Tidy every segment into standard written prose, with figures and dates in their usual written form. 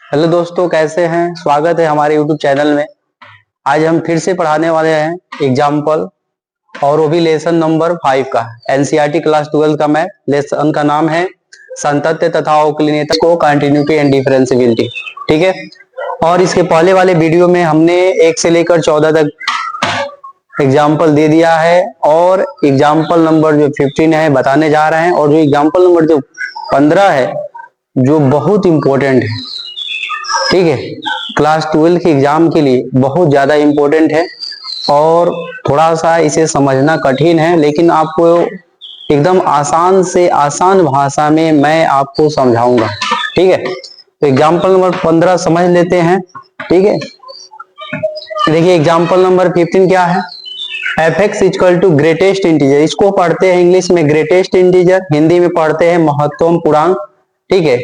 Hello दोस्तों, कैसे हैं। स्वागत है हमारे YouTube चैनल में। आज हम फिर से पढ़ाने वाले हैं एग्जाम्पल, और वो भी लेसन नंबर 5 का एनसीईआरटी क्लास 12 का मैथ। लेसन का नाम है संतत्य तथा अवकलनीयता को कंटिन्यूटी एंड डिफरेंशियबिलिटी। ठीक है। और इसके पहले वाले वीडियो में हमने 1 से लेकर 14 तक एग्जाम्पल दे दिया है, और एग्जाम्पल नंबर जो 15 है बताने जा रहे हैं, और जो एग्जाम्पल नंबर जो 15 है जो बहुत इंपॉर्टेंट है। ठीक है, क्लास 12 के एग्जाम के लिए बहुत ज्यादा इंपॉर्टेंट है, और थोड़ा सा इसे समझना कठिन है, लेकिन आपको एकदम आसान से आसान भाषा में मैं आपको समझाऊंगा। ठीक है, तो एग्जाम्पल नंबर 15 समझ लेते हैं। ठीक है, देखिए एग्जाम्पल नंबर 15 क्या है। F x equal to greatest integer, इसको पढ़ते हैं इंग्लिश में ग्रेटेस्ट इंटीजर, हिंदी में पढ़ते हैं महत्तम पूर्णांक। ठीक है,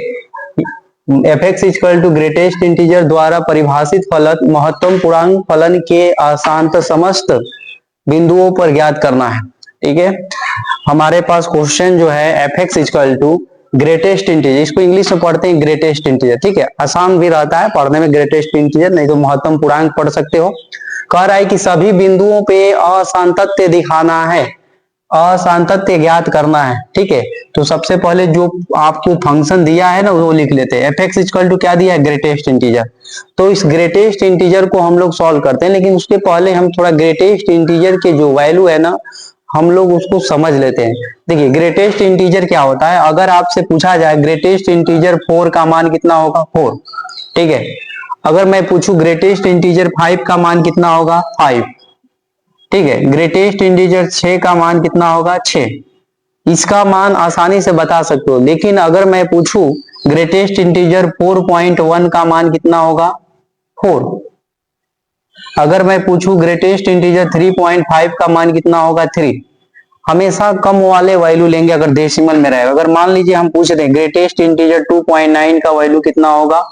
F x equal to greatest integer द्वारा परिभाषित फलन महत्तम पूर्णांक फलन के अशांत समस्त बिंदुओं पर ज्ञात करना है। ठीक है, हमारे पास क्वेश्चन जो है F x equal to greatest integer, इसको इंग्लिश में पढ़ते हैं ग्रेटेस्ट इंटीजर। ठीक है, आसान भी रहता है पढ़ने में ग्रेटेस्ट इंटीजर, नहीं तो महत्तम पूर्णांक पढ़ सकते हो। कह रहा है कि सभी बिंदुओं पे असांतत्य दिखाना है, असांतत्य ज्ञात करना है। ठीक है, तो सबसे पहले जो आपको फंक्शन दिया है ना वो लिख लेते हैं। एफ एक्स इक्वल टू क्या दिया है, ग्रेटेस्ट इंटीजर। तो इस ग्रेटेस्ट इंटीजर को हम लोग सॉल्व करते हैं, लेकिन उसके पहले हम थोड़ा ग्रेटेस्ट इंटीजर के जो वैल्यू है ना हम लोग उसको समझ लेते हैं। देखिए ग्रेटेस्ट इंटीजर क्या होता है, अगर आपसे पूछा जाए ग्रेटेस्ट इंटीजर 4 का मान कितना होगा, 4। ठीक है, अगर मैं पूछूं ग्रेटेस्ट इंटीजर 5 का मान कितना होगा, 5। ठीक है, ग्रेटेस्ट इंटीजर 6 का मान कितना होगा, 6। इसका मान आसानी से बता सकते हो। लेकिन अगर मैं पूछूं ग्रेटेस्ट इंटीजर 4.1 का मान कितना होगा, 4। अगर मैं पूछूं ग्रेटेस्ट इंटीजर 3.5 का मान कितना होगा, 3। हमेशा कम वाले वैल्यू लेंगे अगर डेसिमल में रहेगा। अगर मान लीजिए हम पूछ रहे हैं ग्रेटेस्ट इंटीजर 2.9 का वैल्यू कितना होगा,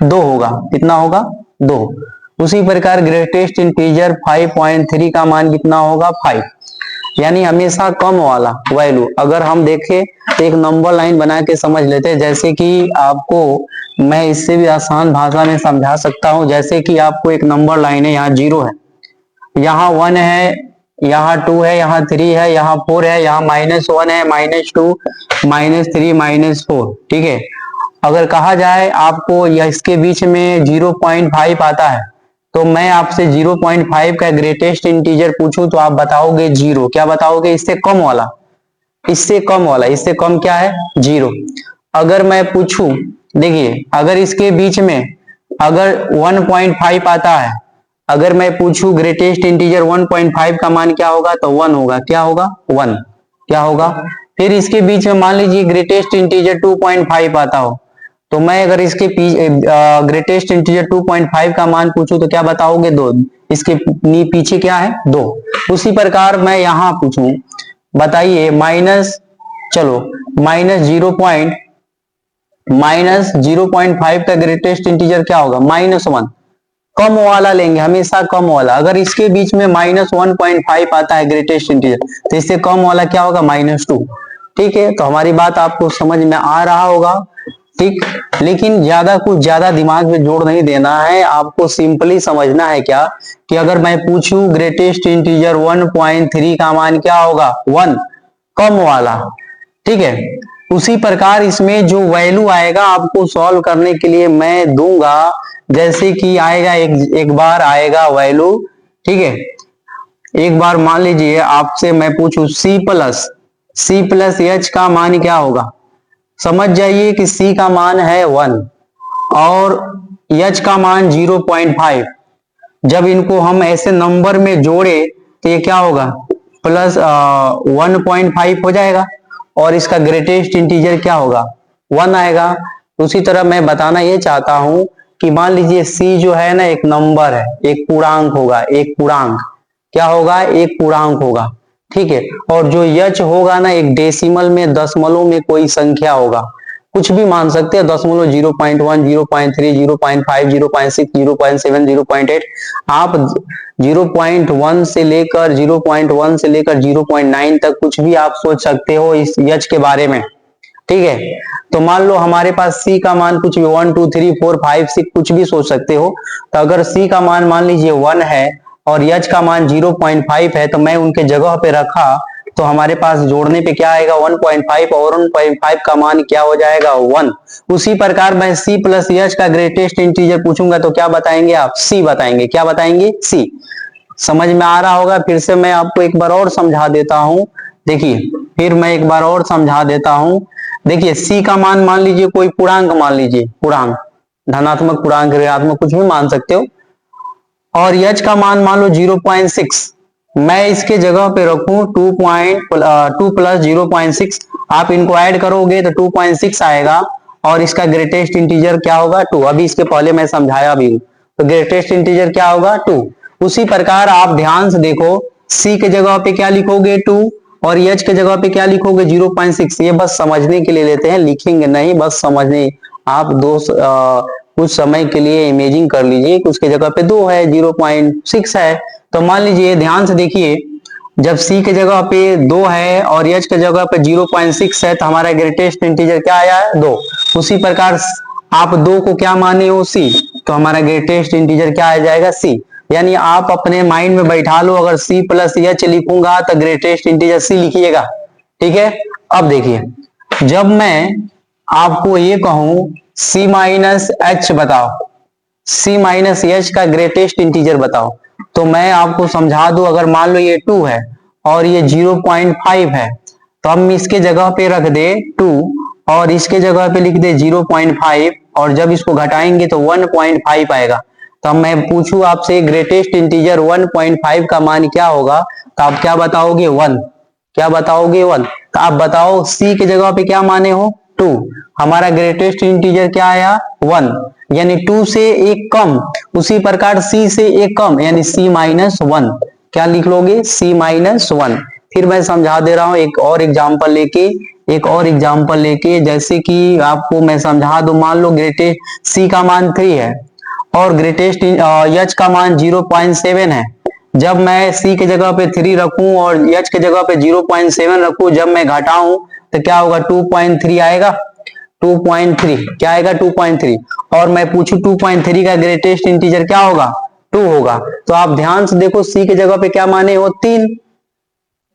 2 होगा। कितना होगा, 2। उसी प्रकार ग्रेटेस्ट इंटीजर 5.3 का मान कितना होगा, 5। यानी हमेशा कम वाला वैल्यू। अगर हम देखें तो एक नंबर लाइन बना के समझ लेते हैं, जैसे कि आपको मैं इससे भी आसान भाषा में समझा सकता हूं। जैसे कि आपको एक नंबर लाइन है, यहाँ 0 है, यहाँ 1 है, यहाँ 2 है, यहाँ 3 है, यहाँ 4 है, यहाँ -1 है, -2, -3, -4। ठीक है, अगर कहा जाए आपको या इसके बीच में 0.5 आता है, तो मैं आपसे 0.5 का ग्रेटेस्ट इंटीजर पूछूं तो आप बताओगे 0। क्या बताओगे, इससे कम वाला, इससे कम वाला, इससे कम क्या है, 0। अगर मैं पूछूं, देखिए अगर इसके बीच में अगर 1.5 आता है, अगर मैं पूछूं ग्रेटेस्ट इंटीजर 1.5 का मान क्या होगा, तो 1 होगा। क्या होगा, 1। क्या होगा, फिर इसके बीच में मान लीजिए ग्रेटेस्ट इंटीजर 2.5 आता हो, तो मैं अगर इसके ग्रेटेस्ट इंटीजर 2.5 का मान पूछूं तो क्या बताओगे, 2। इसके पीछे क्या है, 2। उसी प्रकार मैं यहां पूछूं, बताइए चलो -0.5 का ग्रेटेस्ट इंटीजर क्या होगा, -1। कम वाला लेंगे, हमेशा कम वाला। अगर इसके बीच में -1.5 आता है ग्रेटेस्ट इंटीजर, तो इससे कम वाला क्या होगा, -2। ठीक है, तो हमारी बात आपको समझ में आ रहा होगा। ठीक, लेकिन कुछ ज्यादा दिमाग में जोड़ नहीं देना है, आपको सिंपली समझना है क्या कि अगर मैं पूछूं ग्रेटेस्ट इंटीजर 1.3 का मान क्या होगा, 1, कम वाला। ठीक है, उसी प्रकार इसमें जो वैल्यू आएगा आपको सॉल्व करने के लिए मैं दूंगा। जैसे कि आएगा एक बार आएगा वैल्यू। ठीक है, एक बार मान लीजिए आपसे मैं पूछूं C प्लस H का मान क्या होगा, समझ जाइए कि C का मान है 1 और H का मान 0.5। जब इनको हम ऐसे नंबर में जोड़े तो ये क्या होगा, प्लस 1.5 हो जाएगा, और इसका ग्रेटेस्ट इंटीजर क्या होगा, 1 आएगा। उसी तरह मैं बताना ये चाहता हूं कि मान लीजिए C जो है ना एक नंबर है, एक पूर्णांक होगा, एक पूर्णांक क्या होगा, एक पूर्णांक होगा। ठीक है, और जो H होगा ना एक डेसिमल में, दशमलव में कोई संख्या होगा, कुछ भी मान सकते हैं, दशमलव 0.1, 0.3, 0.5, 0.6, 0.7, 0.8। आप 0.1 से लेकर 0.9 तक कुछ भी आप सोच सकते हो इस H के बारे में। ठीक है। तो मान लो हमारे पास सी का मान कुछ भी 1 2 3 4 5 6 कुछ भी सोच सकते हो। तो अगर सी का मान मान लीजिए 1 है और एच का मान 0.5 है, तो मैं उनके जगह पे रखा, तो हमारे पास जोड़ने पे क्या आएगा 1.5 और 1.5 का मान क्या हो जाएगा 1। उसी प्रकार मैं सी प्लस एच का ग्रेटेस्ट इंटीजर पूछूंगा तो क्या बताएंगे आप, सी बताएंगे। क्या बताएंगे, सी। समझ में आ रहा होगा। फिर से मैं आपको एक बार और समझा देता हूं। देखिए, फिर मैं एक बार और समझा देता हूं। देखिए, सी का मान लीजिए कोई पूर्णांक मान लीजिए, पूर्णांक, धनात्मक पूर्णांक ऋणात्मक कुछ भी मान सकते हो, और एच का मान लो 0.6। मैं इसके जगह पे रखूं 2 प्लस 0.6, आप इनको ऐड करोगे तो 2.6 आएगा, और इसका ग्रेटेस्ट इंटीजर क्या होगा 2। अभी इसके पहले मैं समझाया भी हूं। तो ग्रेटेस्ट इंटीजर क्या होगा 2। उसी प्रकार आप ध्यान से देखो, सी के जगह पे क्या लिखोगे 2 और एच के जगह पे क्या लिखोगे 0.6। ये बस समझने के लिए लेते हैं, लिखेंगे नहीं, बस समझने। आप कुछ समय के लिए इमेजिंग कर लीजिए कि उसके जगह पे 2 है, 0.6 है। तो मान लीजिए, ध्यान से देखिए, जब सी के जगह पे 2 है और एच के जगह पे 0.6 है, तो हमारा ग्रेटेस्ट इंटीजर क्या आया है 2। उसी प्रकार आप 2 को क्या माने हो सी, तो हमारा ग्रेटेस्ट इंटीजर क्या आ जाएगा सी। यानी आप अपने माइंड में बैठा लो, अगर सी प्लस एच लिखूंगा तो ग्रेटेस्ट इंटीजर सी लिखिएगा। ठीक है। अब देखिए, जब मैं आपको ये कहूं सी माइनस एच बताओ, सी माइनस एच का ग्रेटेस्ट इंटीजर बताओ, तो मैं आपको समझा दूं। अगर मान लो ये 2 है और ये 0.5 है, तो हम इसके जगह पे रख दे 2 और इसके जगह पे लिख दे 0.5, और जब इसको घटाएंगे तो 1.5 आएगा। तो अब मैं पूछूं आपसे ग्रेटेस्ट इंटीजर 1.5 का मान क्या होगा, तो आप क्या बताओगे 1। क्या बताओगे 1। तो आप बताओ सी के जगह पे क्या माने हो 2, हमारा ग्रेटेस्ट इंटीजर क्या आया 1, यानी 2 से एक कम। उसी प्रकार सी से एक कम, यानी सी माइनस 1। क्या लिख लोगे, सी माइनस 1। फिर मैं समझा दे रहा हूं एक और एग्जाम्पल लेके, जैसे कि आपको मैं समझा दूं। मान लो ग्रेटेस्ट सी का मान 3 है और ग्रेटेस्ट एच का मान 0.7 है। जब मैं सी के जगह पे 3 रखूं और एच के जगह पे 0.7 रखूं, जब मैं घटाऊं तो क्या होगा 2.3 आएगा। 2.3 क्या आएगा 2.3। और मैं पूछूं 2.3 का ग्रेटेस्ट इंटीजर क्या होगा 2 होगा। तो आप ध्यान से देखो, सी के जगह पे क्या माने हो 3,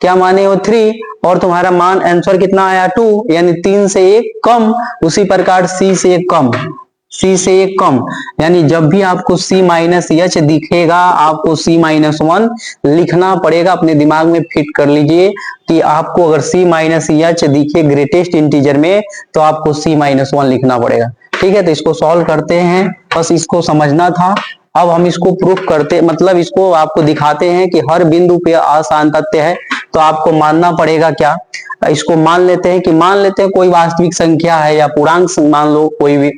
क्या माने हो 3, और तुम्हारा मान आंसर कितना आया 2, यानी 3 से एक कम। उसी प्रकार सी से एक कम, सी से एक कम, यानी जब भी आपको सी माइनस एच दिखेगा, आपको सी माइनस 1 लिखना पड़ेगा। अपने दिमाग में फिट कर लीजिए कि आपको अगर सी माइनस एच दिखे ग्रेटेस्ट इंटीजर में, तो आपको सी माइनस 1 लिखना पड़ेगा। ठीक है। तो इसको सॉल्व करते हैं, बस इसको समझना था। अब हम इसको प्रूफ करते, मतलब इसको आपको दिखाते हैं कि हर बिंदु पे आसान तथ्य है। तो आपको मानना पड़ेगा क्या, इसको मान लेते हैं कोई वास्तविक संख्या है या पूर्णांक, मान लो कोई भी,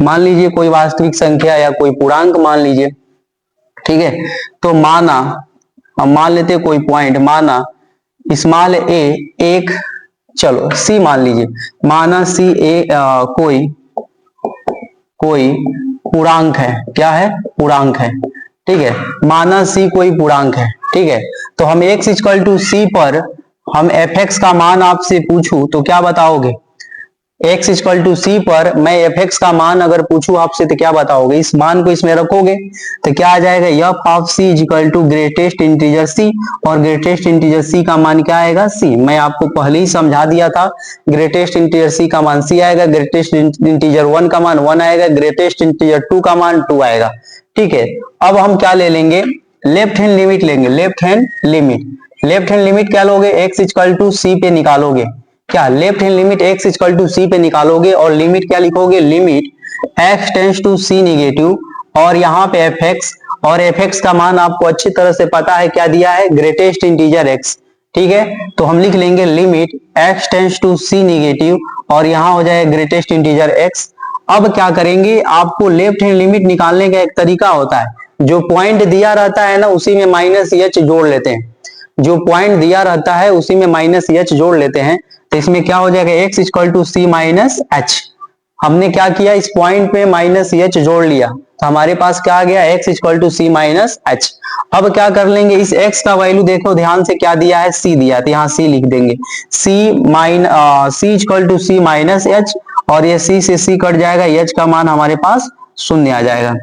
मान लीजिए कोई वास्तविक संख्या या कोई पूर्णांक मान लीजिए। ठीक है। तो माना, हम मान लेते हैं कोई पॉइंट, माना स्मॉल ए एक, चलो सी मान लीजिए, माना सी ए कोई पूर्णांक है। क्या है, पूर्णांक है। ठीक है। माना सी कोई पूर्णांक है। ठीक है। तो हम x इक्वल टू सी पर हम fx का मान आपसे पूछूं तो क्या बताओगे, x इक्वल टू सी पर मैं fx का मान अगर पूछूं आपसे तो क्या बताओगे, इस मान को इसमें रखोगे तो क्या आ जाएगा f of c equal to greatest integer c, और ग्रेटेस्ट इंटीजर c का मान क्या आएगा c। मैं आपको पहले ही समझा दिया था, ग्रेटेस्ट इंटीजर c का मान c आएगा, ग्रेटेस्ट इंटीजर 1 का मान 1 आएगा, ग्रेटेस्ट इंटीजर 2 का मान 2 आएगा। ठीक है। अब हम क्या ले लेंगे, लेफ्ट हैंड लिमिट लेंगे। लेफ्ट हैंड लिमिट क्या लोगे, x इक्वल टू सी पे निकालोगे। क्या, left hand limit x equal to C पे निकालोगे और लिमिट क्या लिखोगे, limit x tends to C negative, और यहाँ पे fx, और fx का मान आपको अच्छी तरह से पता है क्या दिया है, ग्रेटेस्ट इंटीजर x। ठीक है। तो हम लिख लेंगे limit x tends to C negative, और यहाँ हो जाएगा ग्रेटेस्ट इंटीजर x। अब क्या करेंगे, आपको लेफ्ट हैंड लिमिट निकालने का एक तरीका होता है, जो पॉइंट दिया रहता है ना उसी में माइनस एच जोड़ लेते हैं। जो पॉइंट दिया रहता है उसी में माइनस एच जोड़ लेते हैं। तो इसमें क्या हो जाएगा, x equal to C minus h. हमने क्या किया, इस पॉइंट पे माइनस एच जोड़ लिया, तो हमारे पास क्या आ गया, x equal to C minus h. अब क्या कर लेंगे, इस x का वैल्यू देखो ध्यान से, क्या दिया है, c दिया है, तो यहाँ c लिख देंगे। C equal to C minus H, और ये c से c कट जाएगा, h का मान हमारे पास शून्य आ जाएगा।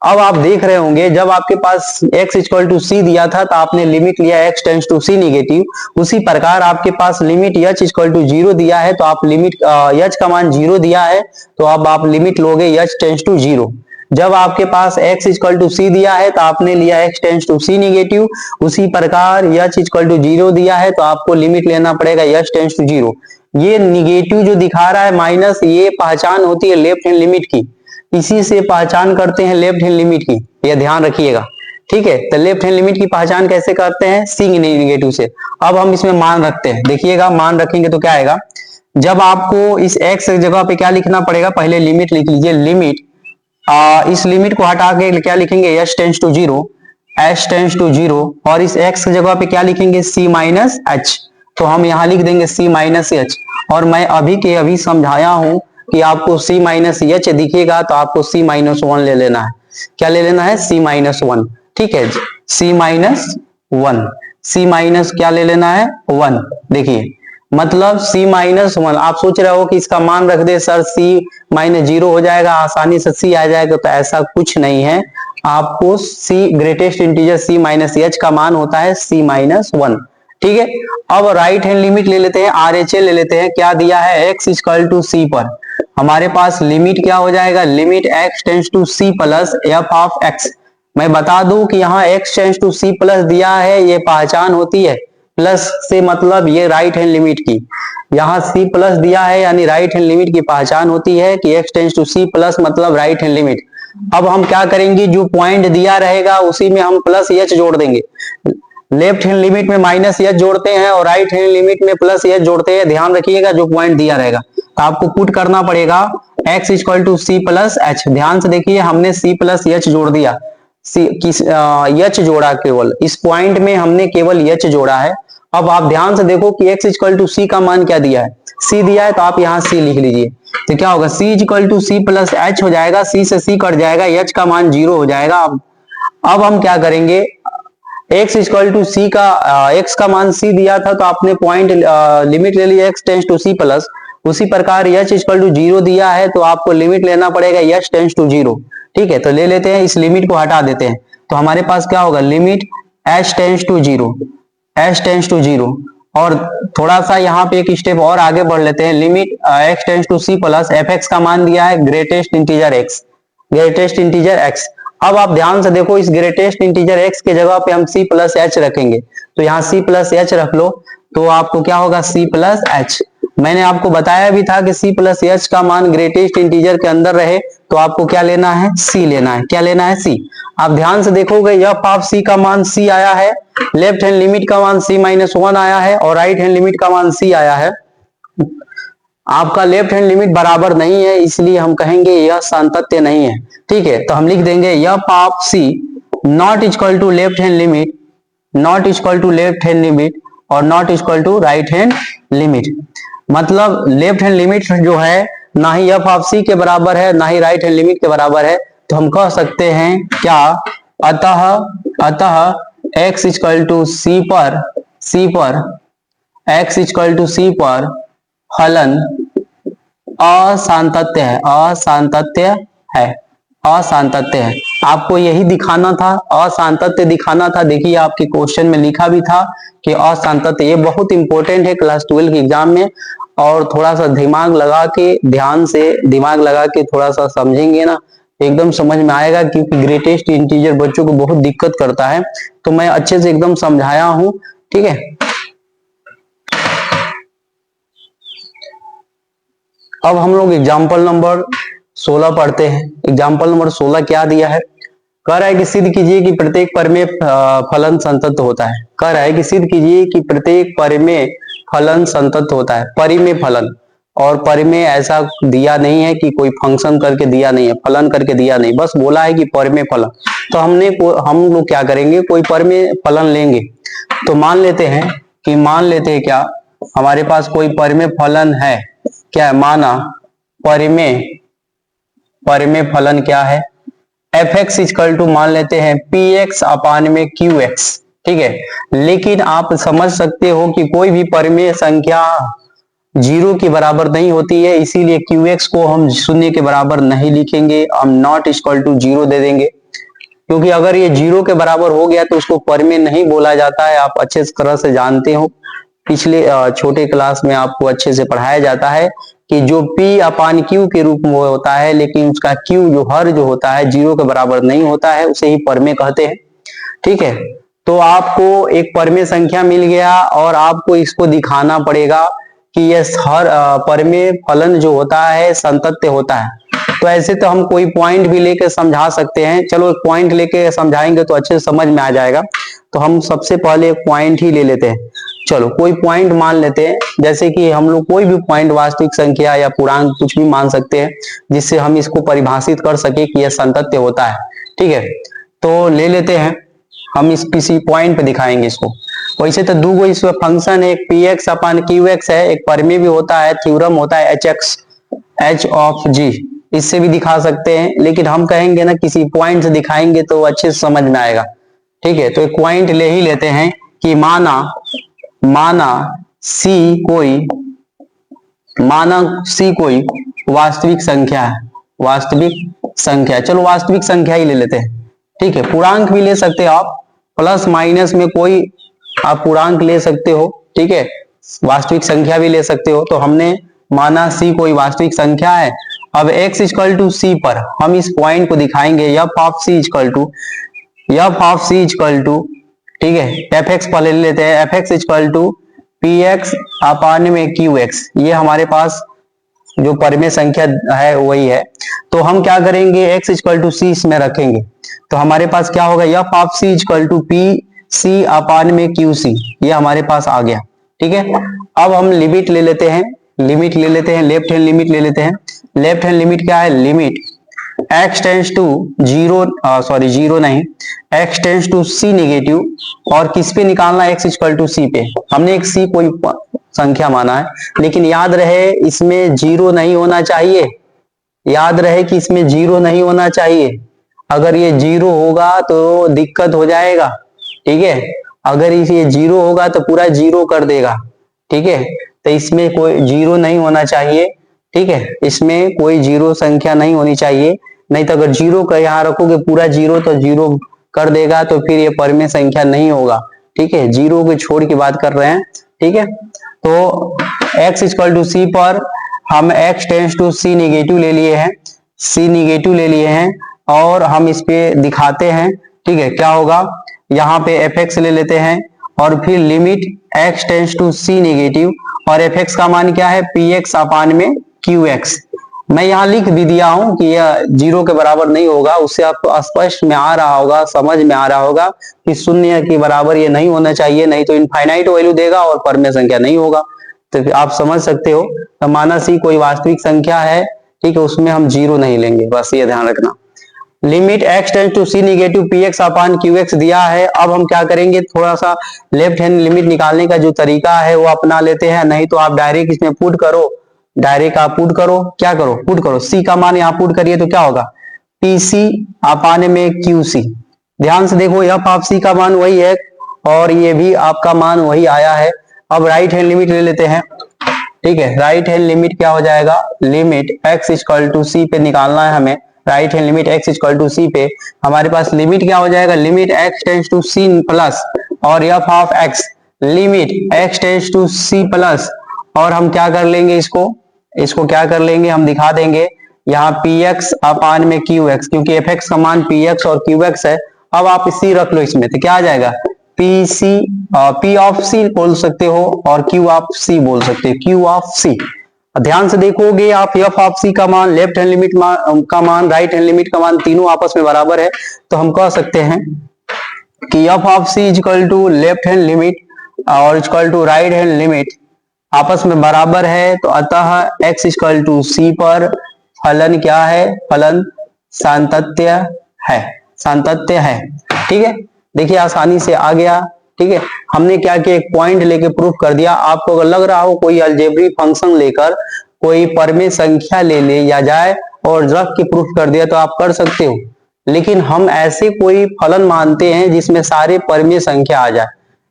अब आप देख रहे होंगे जब आपके पास x इक्वल टू सी दिया था तो आपने लिमिट लिया x tends to C negative, उसी प्रकार आपके पास limit h equal to zero दिया है तो आप लिमिट h का मान जीरो दिया है तो अब आप लिमिट लोगे h टेंड्स टू जीरो। जब आपके पास x इक्वल टू सी दिया है तो आपने लिया x tends to C negative, उसी प्रकार h इक्वल टू जीरो दिया है तो आपको लिमिट लेना पड़ेगा h टेंड्स टू जीरो। ये निगेटिव जो दिखा रहा है माइनस, ये पहचान होती है लेफ्ट हैंड लिमिट की, इसी से पहचान करते हैं लेफ्ट हैंड लिमिट की, यह ध्यान रखिएगा, ठीक है। तो लेफ्ट हैंड लिमिट की पहचान कैसे करते हैं, सी निगेटिव से। अब हम इसमें मान रखते हैं, देखिएगा मान रखेंगे तो क्या आएगा, जब आपको इस x जगह पे क्या लिखना पड़ेगा, पहले लिमिट लिख लीजिए, लिमिट इस लिमिट को हटा के क्या लिखेंगे, h tends to zero, h tends to zero, और इस x की जगह पे क्या लिखेंगे, c माइनस एच, तो हम यहाँ लिख देंगे c माइनस एच। और मैं अभी के अभी समझाया हूं कि आपको c माइनस एच दिखेगा तो आपको c माइनस वन ले लेना है, क्या ले लेना है, c माइनस वन, ठीक है, c minus one, c minus क्या ले लेना है, वन। देखिए मतलब c माइनस वन, आप सोच रहे हो कि इसका मान रख दे सर c माइनस जीरो हो जाएगा, आसानी से c आ जाएगा, तो ऐसा कुछ नहीं है। आपको c greatest integer c minus H का मान होता है c माइनस वन, ठीक है। अब राइट हैंड लिमिट ले लेते हैं, RHA ले लेते हैं, क्या दिया है, x इक्वल टू सी पर हमारे पास लिमिट क्या हो जाएगा, limit x tends to C plus f of x। मैं बता दूं कि यहाँ x tends to C plus दिया है, ये पहचान होती है प्लस से, मतलब ये राइट हैंड लिमिट की, यहाँ c प्लस दिया है यानी राइट हैंड लिमिट की पहचान होती है कि x tends to C plus मतलब राइट हैंड लिमिट। अब हम क्या करेंगे, जो पॉइंट दिया रहेगा उसी में हम प्लस h जोड़ देंगे। लेफ्ट हैंड लिमिट में माइनस एच जोड़ते हैं और राइट हैंड लिमिट में प्लस एच जोड़ते हैं, ध्यान रखिएगा जो पॉइंट दिया रहेगा तो आपको पुट करना पड़ेगा x equal to C plus h. ध्यान से देखिए हमने c प्लस एच जोड़ दिया, एच जोड़ा, केवल इस पॉइंट में हमने केवल एच जोड़ा है। अब आप ध्यान से देखो कि x इक्वल टू सी का मान क्या दिया है, c दिया है तो आप यहाँ c लिख लीजिए, तो क्या होगा, c equal to C plus h हो जाएगा, c से c कट जाएगा, h का मान जीरो हो जाएगा। अब हम क्या करेंगे, x इक्वल टू सी का x का मान c दिया था तो आपने पॉइंट लिमिट ले लिया x tends to C plus, उसी प्रकार h इक्वल टू जीरो दिया है तो आपको लिमिट लेना पड़ेगा h टेंड्स टू जीरो, ठीक है। तो ले लेते हैं, इस लिमिट को हटा देते हैं तो हमारे पास क्या होगा, limit h tends to zero, h tends to zero, और थोड़ा सा यहाँ पे एक स्टेप और आगे बढ़ लेते हैं, limit x tends to C plus fx का मान दिया है greatest integer x, greatest integer x। अब आप ध्यान से देखो इस ग्रेटेस्ट इंटीजर x के जगह पे हम c प्लस एच रखेंगे, तो यहाँ c प्लस एच रख लो तो आपको क्या होगा, c प्लस एच। मैंने आपको बताया भी था कि c प्लस एच का मान ग्रेटेस्ट इंटीजर के अंदर रहे तो आपको क्या लेना है, c लेना है, क्या लेना है, c। आप ध्यान से देखोगे एफ ऑफ c का मान c आया है, लेफ्ट हैंड लिमिट का मान c माइनस वन आया है और राइट हैंड लिमिट का मान c आया है। आपका लेफ्ट हैंड लिमिट बराबर नहीं है इसलिए हम कहेंगे यह सातत्य नहीं है, ठीक है। तो हम लिख देंगे F of C not equal to left hand limit, not equal to left hand limit और not equal to right hand limit. मतलब लेफ्ट हैंड लिमिट जो है ना ही एफ ऑफ सी के बराबर है ना ही राइट हैंड लिमिट के बराबर है, तो हम कह सकते हैं क्या, अतः x इक्वल टू सी पर x इक्वल टू सी पर फलन असांतत्य है, असांतत्य है, असांतत्य है। आपको यही दिखाना था, असांतत्य दिखाना था। देखिए आपके क्वेश्चन में लिखा भी था कि असांतत्य, ये बहुत इंपॉर्टेंट है क्लास 12 के एग्जाम में, और थोड़ा सा दिमाग लगा के, ध्यान से दिमाग लगा के थोड़ा सा समझेंगे ना एकदम समझ में आएगा, क्योंकि ग्रेटेस्ट इंटीजर बच्चों को बहुत दिक्कत करता है, तो मैं अच्छे से एकदम समझाया हूं, ठीक है। अब हम लोग एग्जाम्पल नंबर 16 पढ़ते हैं। एग्जाम्पल नंबर 16 क्या दिया है, कह रहा है कि सिद्ध कीजिए कि प्रत्येक परिमेय फलन संतत होता है। कह रहा है कि सिद्ध कीजिए कि प्रत्येक परिमेय फलन संतत होता है। परिमेय फलन, और परिमेय ऐसा दिया नहीं है कि कोई फंक्शन करके दिया नहीं है, फलन करके दिया नहीं, बस बोला है कि परिमेय फलन। तो हम लोग क्या करेंगे, कोई परिमेय फलन लेंगे। तो मान लेते हैं क्या, हमारे पास कोई परिमेय फलन है, क्या है, माना परिमेय फलन क्या है, एफ एक्स इक्वल टू मान लेते हैं पी एक्स अपान में क्यू एक्स, ठीक है। लेकिन आप समझ सकते हो कि कोई भी परिमेय संख्या जीरो के बराबर नहीं होती है, इसीलिए क्यू एक्स को हम शून्य के बराबर नहीं लिखेंगे, हम नॉट इक्वल टू जीरो दे देंगे, क्योंकि अगर ये जीरो के बराबर हो गया तो उसको परिमेय नहीं बोला जाता है। आप अच्छे तरह से जानते हो, पिछले छोटे क्लास में आपको अच्छे से पढ़ाया जाता है कि जो P अपान Q के रूप में होता है, लेकिन उसका Q जो हर जो होता है जीरो के बराबर नहीं होता है, उसे ही परिमेय कहते हैं, ठीक है। तो आपको एक परिमेय संख्या मिल गया और आपको इसको दिखाना पड़ेगा कि यह हर परिमेय फलन जो होता है संतत्य होता है। तो ऐसे तो हम कोई पॉइंट भी लेके समझा सकते हैं, चलो एक पॉइंट लेके समझाएंगे तो अच्छे से समझ में आ जाएगा। तो हम सबसे पहले एक पॉइंट ही ले लेते हैं, चलो कोई पॉइंट मान लेते हैं, जैसे कि हम लोग कोई भी पॉइंट वास्तविक संख्या या पूर्णांक कुछ भी मान सकते हैं, जिससे हम इसको परिभाषित कर सके कि यह संतत्य होता है, ठीक है। तो ले लेते हैं, हम इस किसी पॉइंट पे दिखाएंगे इसको। वैसे तो दो इसमें फंक्शन है, एक P x upon q x है, एक परिमेय भी होता है, थ्योरम होता है एच एक्स एच ऑफ जी, इससे भी दिखा सकते हैं, लेकिन हम कहेंगे ना किसी पॉइंट से दिखाएंगे तो अच्छे से समझ में आएगा, ठीक है। तो एक पॉइंट ले ही लेते हैं कि माना सी कोई वास्तविक संख्या है, वास्तविक संख्या, चलो वास्तविक संख्या ही ले लेते हैं, ठीक है। पूर्णांक भी ले सकते हो आप, प्लस माइनस में कोई आप पूर्णांक ले सकते हो, ठीक है। वास्तविक संख्या भी ले सकते हो। तो हमने माना सी कोई वास्तविक संख्या है। अब x इक्वल टू सी पर हम इस पॉइंट को दिखाएंगे, F of C equal to, ठीक है, एफ एक्स पहले ले लेते हैं, F x equal to P x upon में क्यू एक्स, ये हमारे पास जो परिमेय संख्या है वही है। तो हम क्या करेंगे, x इक्वल टू सी इसमें रखेंगे, तो हमारे पास क्या होगा, F of C equal to P C upon में क्यू सी, ये हमारे पास आ गया, ठीक है। अब हम लिमिट ले लेते हैं, लेफ्ट हैंड लिमिट ले लेते हैं। लेफ्ट हैंड लिमिट क्या है, limit x tends to zero नहीं, x tends to C negative, और किस पे निकालना है, x इक्वल टू सी पे। हमने एक सी कोई संख्या माना है, लेकिन याद रहे इसमें जीरो नहीं होना चाहिए, याद रहे कि इसमें जीरो नहीं होना चाहिए, अगर ये जीरो होगा तो दिक्कत हो जाएगा, ठीक है। अगर ये जीरो होगा तो पूरा जीरो कर देगा, ठीक है। तो इसमें कोई जीरो नहीं होना चाहिए, ठीक है, इसमें कोई जीरो संख्या नहीं होनी चाहिए, नहीं तो अगर जीरो का यहाँ रखोगे पूरा जीरो तो जीरो कर देगा, तो फिर ये परिमेय संख्या नहीं होगा, ठीक है। जीरो को छोड़ के बात कर रहे हैं, ठीक है। तो x इक्वल टू सी पर हम x tends to C negative ले लिए हैं, और हम इस पे दिखाते हैं, ठीक है। क्या होगा, यहाँ पे एफ एक्स ले लेते हैं और फिर limit x tends to C negative, और एफ एक्स का मान क्या है, पी एक्स अपान में क्यू एक्स। मैं यहाँ लिख भी दिया हूं कि यह जीरो के बराबर नहीं होगा, उससे आपको स्पष्ट में आ रहा होगा, समझ में आ रहा होगा कि शून्य के बराबर ये नहीं होना चाहिए, नहीं तो इनफाइनाइट वैल्यू देगा और परिमेय संख्या नहीं होगा। तो आप समझ सकते हो, तो माना सी कोई वास्तविक संख्या है, ठीक है, उसमें हम जीरो नहीं लेंगे, बस ये ध्यान रखना। Limit x tends to C negative p x upon q x दिया है। अब हम क्या करेंगे, थोड़ा सा लेफ्ट हैंड लिमिट निकालने का जो तरीका है वो अपना लेते हैं, नहीं तो आप डायरेक्ट इसमें पुट करो, डायरेक्ट आप पुट करो, क्या करो, पुट करो, सी का मान यहाँ पुट करिए तो क्या होगा, पी सी अपान में क्यू सी। ध्यान से देखो, एफ ऑफ सी का मान वही है और ये भी आपका मान वही आया है। अब राइट हैंड लिमिट ले लेते हैं, ठीक है। राइट हैंड लिमिट क्या हो जाएगा, limit x equal to C पे निकालना है हमें, right hand limit x equal to C पे हमारे पास लिमिट क्या हो जाएगा, limit x tends to C plus और F of x, limit x tends to C plus, और हम क्या कर लेंगे, इसको क्या कर लेंगे, हम दिखा देंगे यहाँ px अपान में qx, क्योंकि fx का मान px और qx है। अब आप c रख लो इसमें, तो क्या आ जाएगा, p ऑफ c बोल सकते हो और q ऑफ c बोल सकते हो, q ऑफ c। ध्यान से देखोगे आप, f ऑफ c का मान, लेफ्ट हैंड लिमिट का मान, राइट हैंड लिमिट का मान, तीनों आपस में बराबर है, तो हम कह सकते हैं कि f of c equal to left hand limit और equal to right hand limit आपस में बराबर है। तो अतः x इक्वल टू c पर फलन क्या है, फलन सातत्य है, ठीक है। देखिए आसानी से आ गया, ठीक है। हमने क्या किया, एक पॉइंट लेके प्रूफ कर दिया। आपको अगर लग रहा हो कोई अलजेब्रिक फंक्शन लेकर कोई परिमेय संख्या ले या जाए और रख के प्रूफ कर दिया तो आप कर सकते हो, लेकिन हम ऐसे कोई फलन मानते हैं जिसमें सारे परिमेय संख्या आ जाए।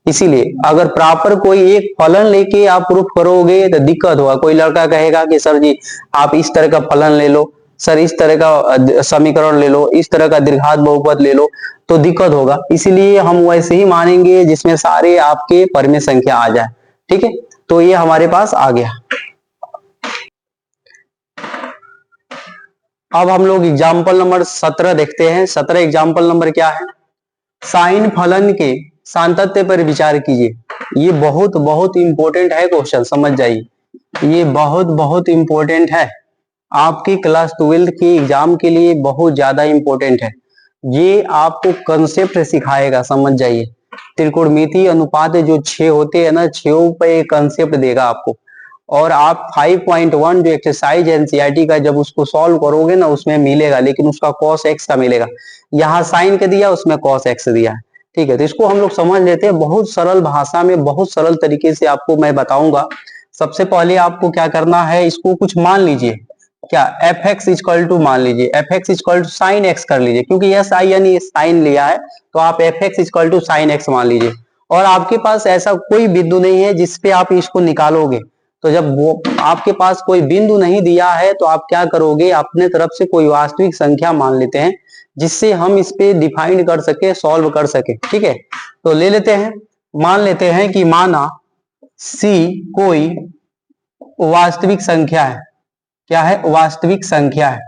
इसीलिए अगर प्रॉपर कोई एक फलन लेके आप प्रूफ करोगे तो दिक्कत होगा। कोई लड़का कहेगा कि सर जी आप इस तरह का फलन ले लो, सर इस तरह का समीकरण ले लो, इस तरह का द्विघात बहुपद ले लो, तो दिक्कत होगा। इसीलिए हम वैसे ही मानेंगे जिसमें सारे आपके परिमेय संख्या आ जाए। ठीक है, तो ये हमारे पास आ गया। अब हम लोग एग्जाम्पल नंबर 17 देखते हैं। 17 एग्जाम्पल नंबर क्या है? साइन फलन के सांतत्य पर विचार कीजिए। ये बहुत बहुत इंपॉर्टेंट है क्वेश्चन, समझ जाइए, ये बहुत बहुत इंपॉर्टेंट है, आपकी क्लास 12th की एग्जाम के लिए बहुत ज्यादा इंपॉर्टेंट है। ये आपको कंसेप्ट सिखाएगा, समझ जाइए। त्रिकोणमितीय अनुपात जो 6 होते हैं ना, 6 पे कंसेप्ट देगा आपको। और आप 5.1 जो एक्सरसाइज एनसीईआरटी का जब उसको सॉल्व करोगे ना, उसमें मिलेगा, लेकिन उसका cos x का मिलेगा। यहाँ साइन के दिया, उसमें cos x दिया है। ठीक है, तो इसको हम लोग समझ लेते हैं। बहुत सरल भाषा में बहुत सरल तरीके से आपको मैं बताऊंगा। सबसे पहले आपको क्या करना है, इसको कुछ मान लीजिए। क्या एफ एक्स इक्वल टू, मान लीजिए f x equal to sine x कर लीजिए, क्योंकि यस आई यानी साइन लिया है, तो आप f x equal to sine x मान लीजिए। और आपके पास ऐसा कोई बिंदु नहीं है जिसपे आप इसको निकालोगे। तो जब वो आपके पास कोई बिंदु नहीं दिया है तो आप क्या करोगे, अपने तरफ से कोई वास्तविक संख्या मान लेते हैं, जिससे हम इस पे डिफाइन कर सके, सॉल्व कर सके। ठीक है, तो ले लेते हैं, मान लेते हैं कि माना सी कोई वास्तविक संख्या है। क्या है? वास्तविक संख्या है।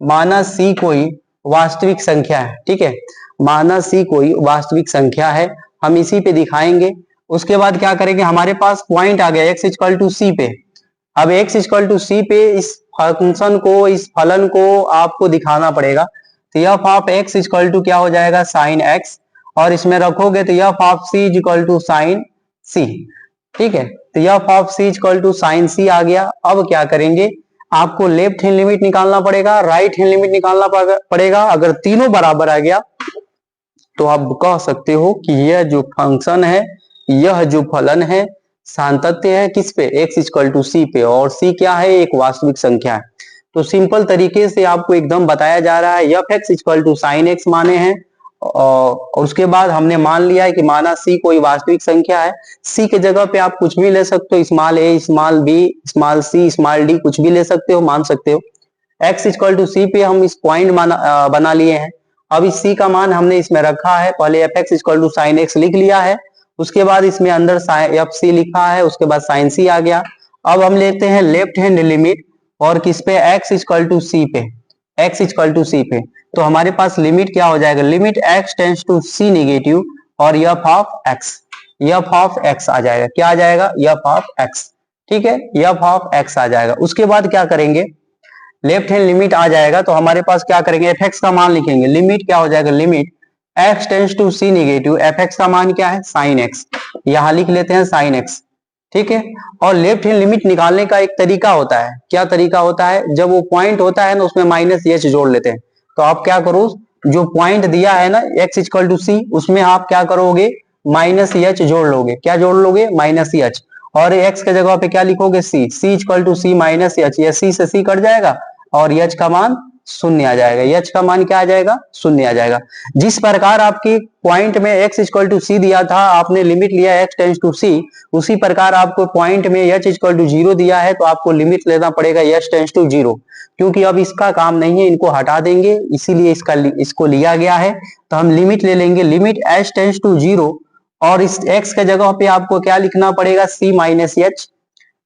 माना सी कोई वास्तविक संख्या है। ठीक है, माना सी कोई वास्तविक संख्या है, हम इसी पे दिखाएंगे। उसके बाद क्या करेंगे, हमारे पास पॉइंट आ गया एक्स इक्वल टू सी पे। अब एक्स इक्वल टू सी पे इस फंक्शन को, इस फलन को आपको दिखाना पड़ेगा। तो F of X equal to क्या हो जाएगा, साइन एक्स, और इसमें रखोगे तो F of C equal to sine C. ठीक है, तो F of C equal to sine C आ गया। अब क्या करेंगे, आपको लेफ्ट हैंड लिमिट निकालना पड़ेगा, राइट हैंड लिमिट निकालना पड़ेगा। अगर तीनों बराबर आ गया तो आप कह सकते हो कि यह जो फंक्शन है, यह जो फलन है, सांतत्य है किस पे, एक्स इक्वल टू सी पे, और सी क्या है, एक वास्तविक संख्या है। तो सिंपल तरीके से आपको एकदम बताया जा रहा है, F x equal to sine x माने हैं, और उसके बाद हमने मान लिया है कि माना सी कोई वास्तविक संख्या है। सी के जगह पे आप कुछ भी ले सकते हो, स्मॉल ए, small B, small C, small D, कुछ भी ले सकते हो, मान सकते हो। एक्स इक्वल टू सी पे हम इस पॉइंट बना लिए हैं। अब इस सी का मान हमने इसमें रखा है, पहले f x equal to sine x लिख लिया है, उसके बाद इसमें अंदर एफ सी लिखा है, उसके बाद साइन सी आ गया। अब हम लेते हैं लेफ्ट हैंड लिमिट, और किस पे, एक्स इक्वल टू सी पे, एक्स इक्वल टू सी पे। तो हमारे पास लिमिट क्या हो जाएगा, limit x tends to C negative, और F of X, F of X आ जाएगा। क्या आ जाएगा, एफ ऑफ एक्स। ठीक है, एफ ऑफ एक्स आ जाएगा। उसके बाद क्या करेंगे, लेफ्ट हैंड लिमिट आ जाएगा, तो हमारे पास क्या करेंगे, एफ एक्स का मान लिखेंगे। लिमिट क्या हो जाएगा, limit x tends to C negative, f x का मान क्या है, साइन एक्स, यहां लिख लेते हैं साइन एक्स। ठीक है, और लेफ्ट हैंड लिमिट निकालने का एक तरीका होता है। क्या तरीका होता है, जब वो पॉइंट होता है ना, उसमें माइनस एच जोड़ लेते हैं। तो आप क्या करो, जो पॉइंट दिया है ना एक्स इक्वल टू सी, उसमें आप क्या करोगे, माइनस एच जोड़ लोगे। क्या जोड़ लोगे, माइनस एच, और एक्स के जगह पे क्या लिखोगे, C, C equal to C minus H, या सी से सी कट जाएगा और एच का मान शून्य आ जाएगा। एच का मान क्या आ जाएगा, शून्य आ जाएगा। जिस प्रकार आपकी पॉइंट में एक्स इक्वल टू सी दिया था, आपने लिमिट लिया एक्स टेंड्स टू सी, उसी प्रकार आपको पॉइंट में एच इक्वल टू जीरो दिया है, तो आपको लिमिट लेना पड़ेगा एच टेंड्स टू जीरो, क्योंकि अब इसका काम नहीं है, इनको हटा देंगे, इसीलिए इसको लिया गया है। तो हम लिमिट ले लेंगे, limit h tends to zero, और इस एक्स के जगह पे आपको क्या लिखना पड़ेगा, सी माइनस एच,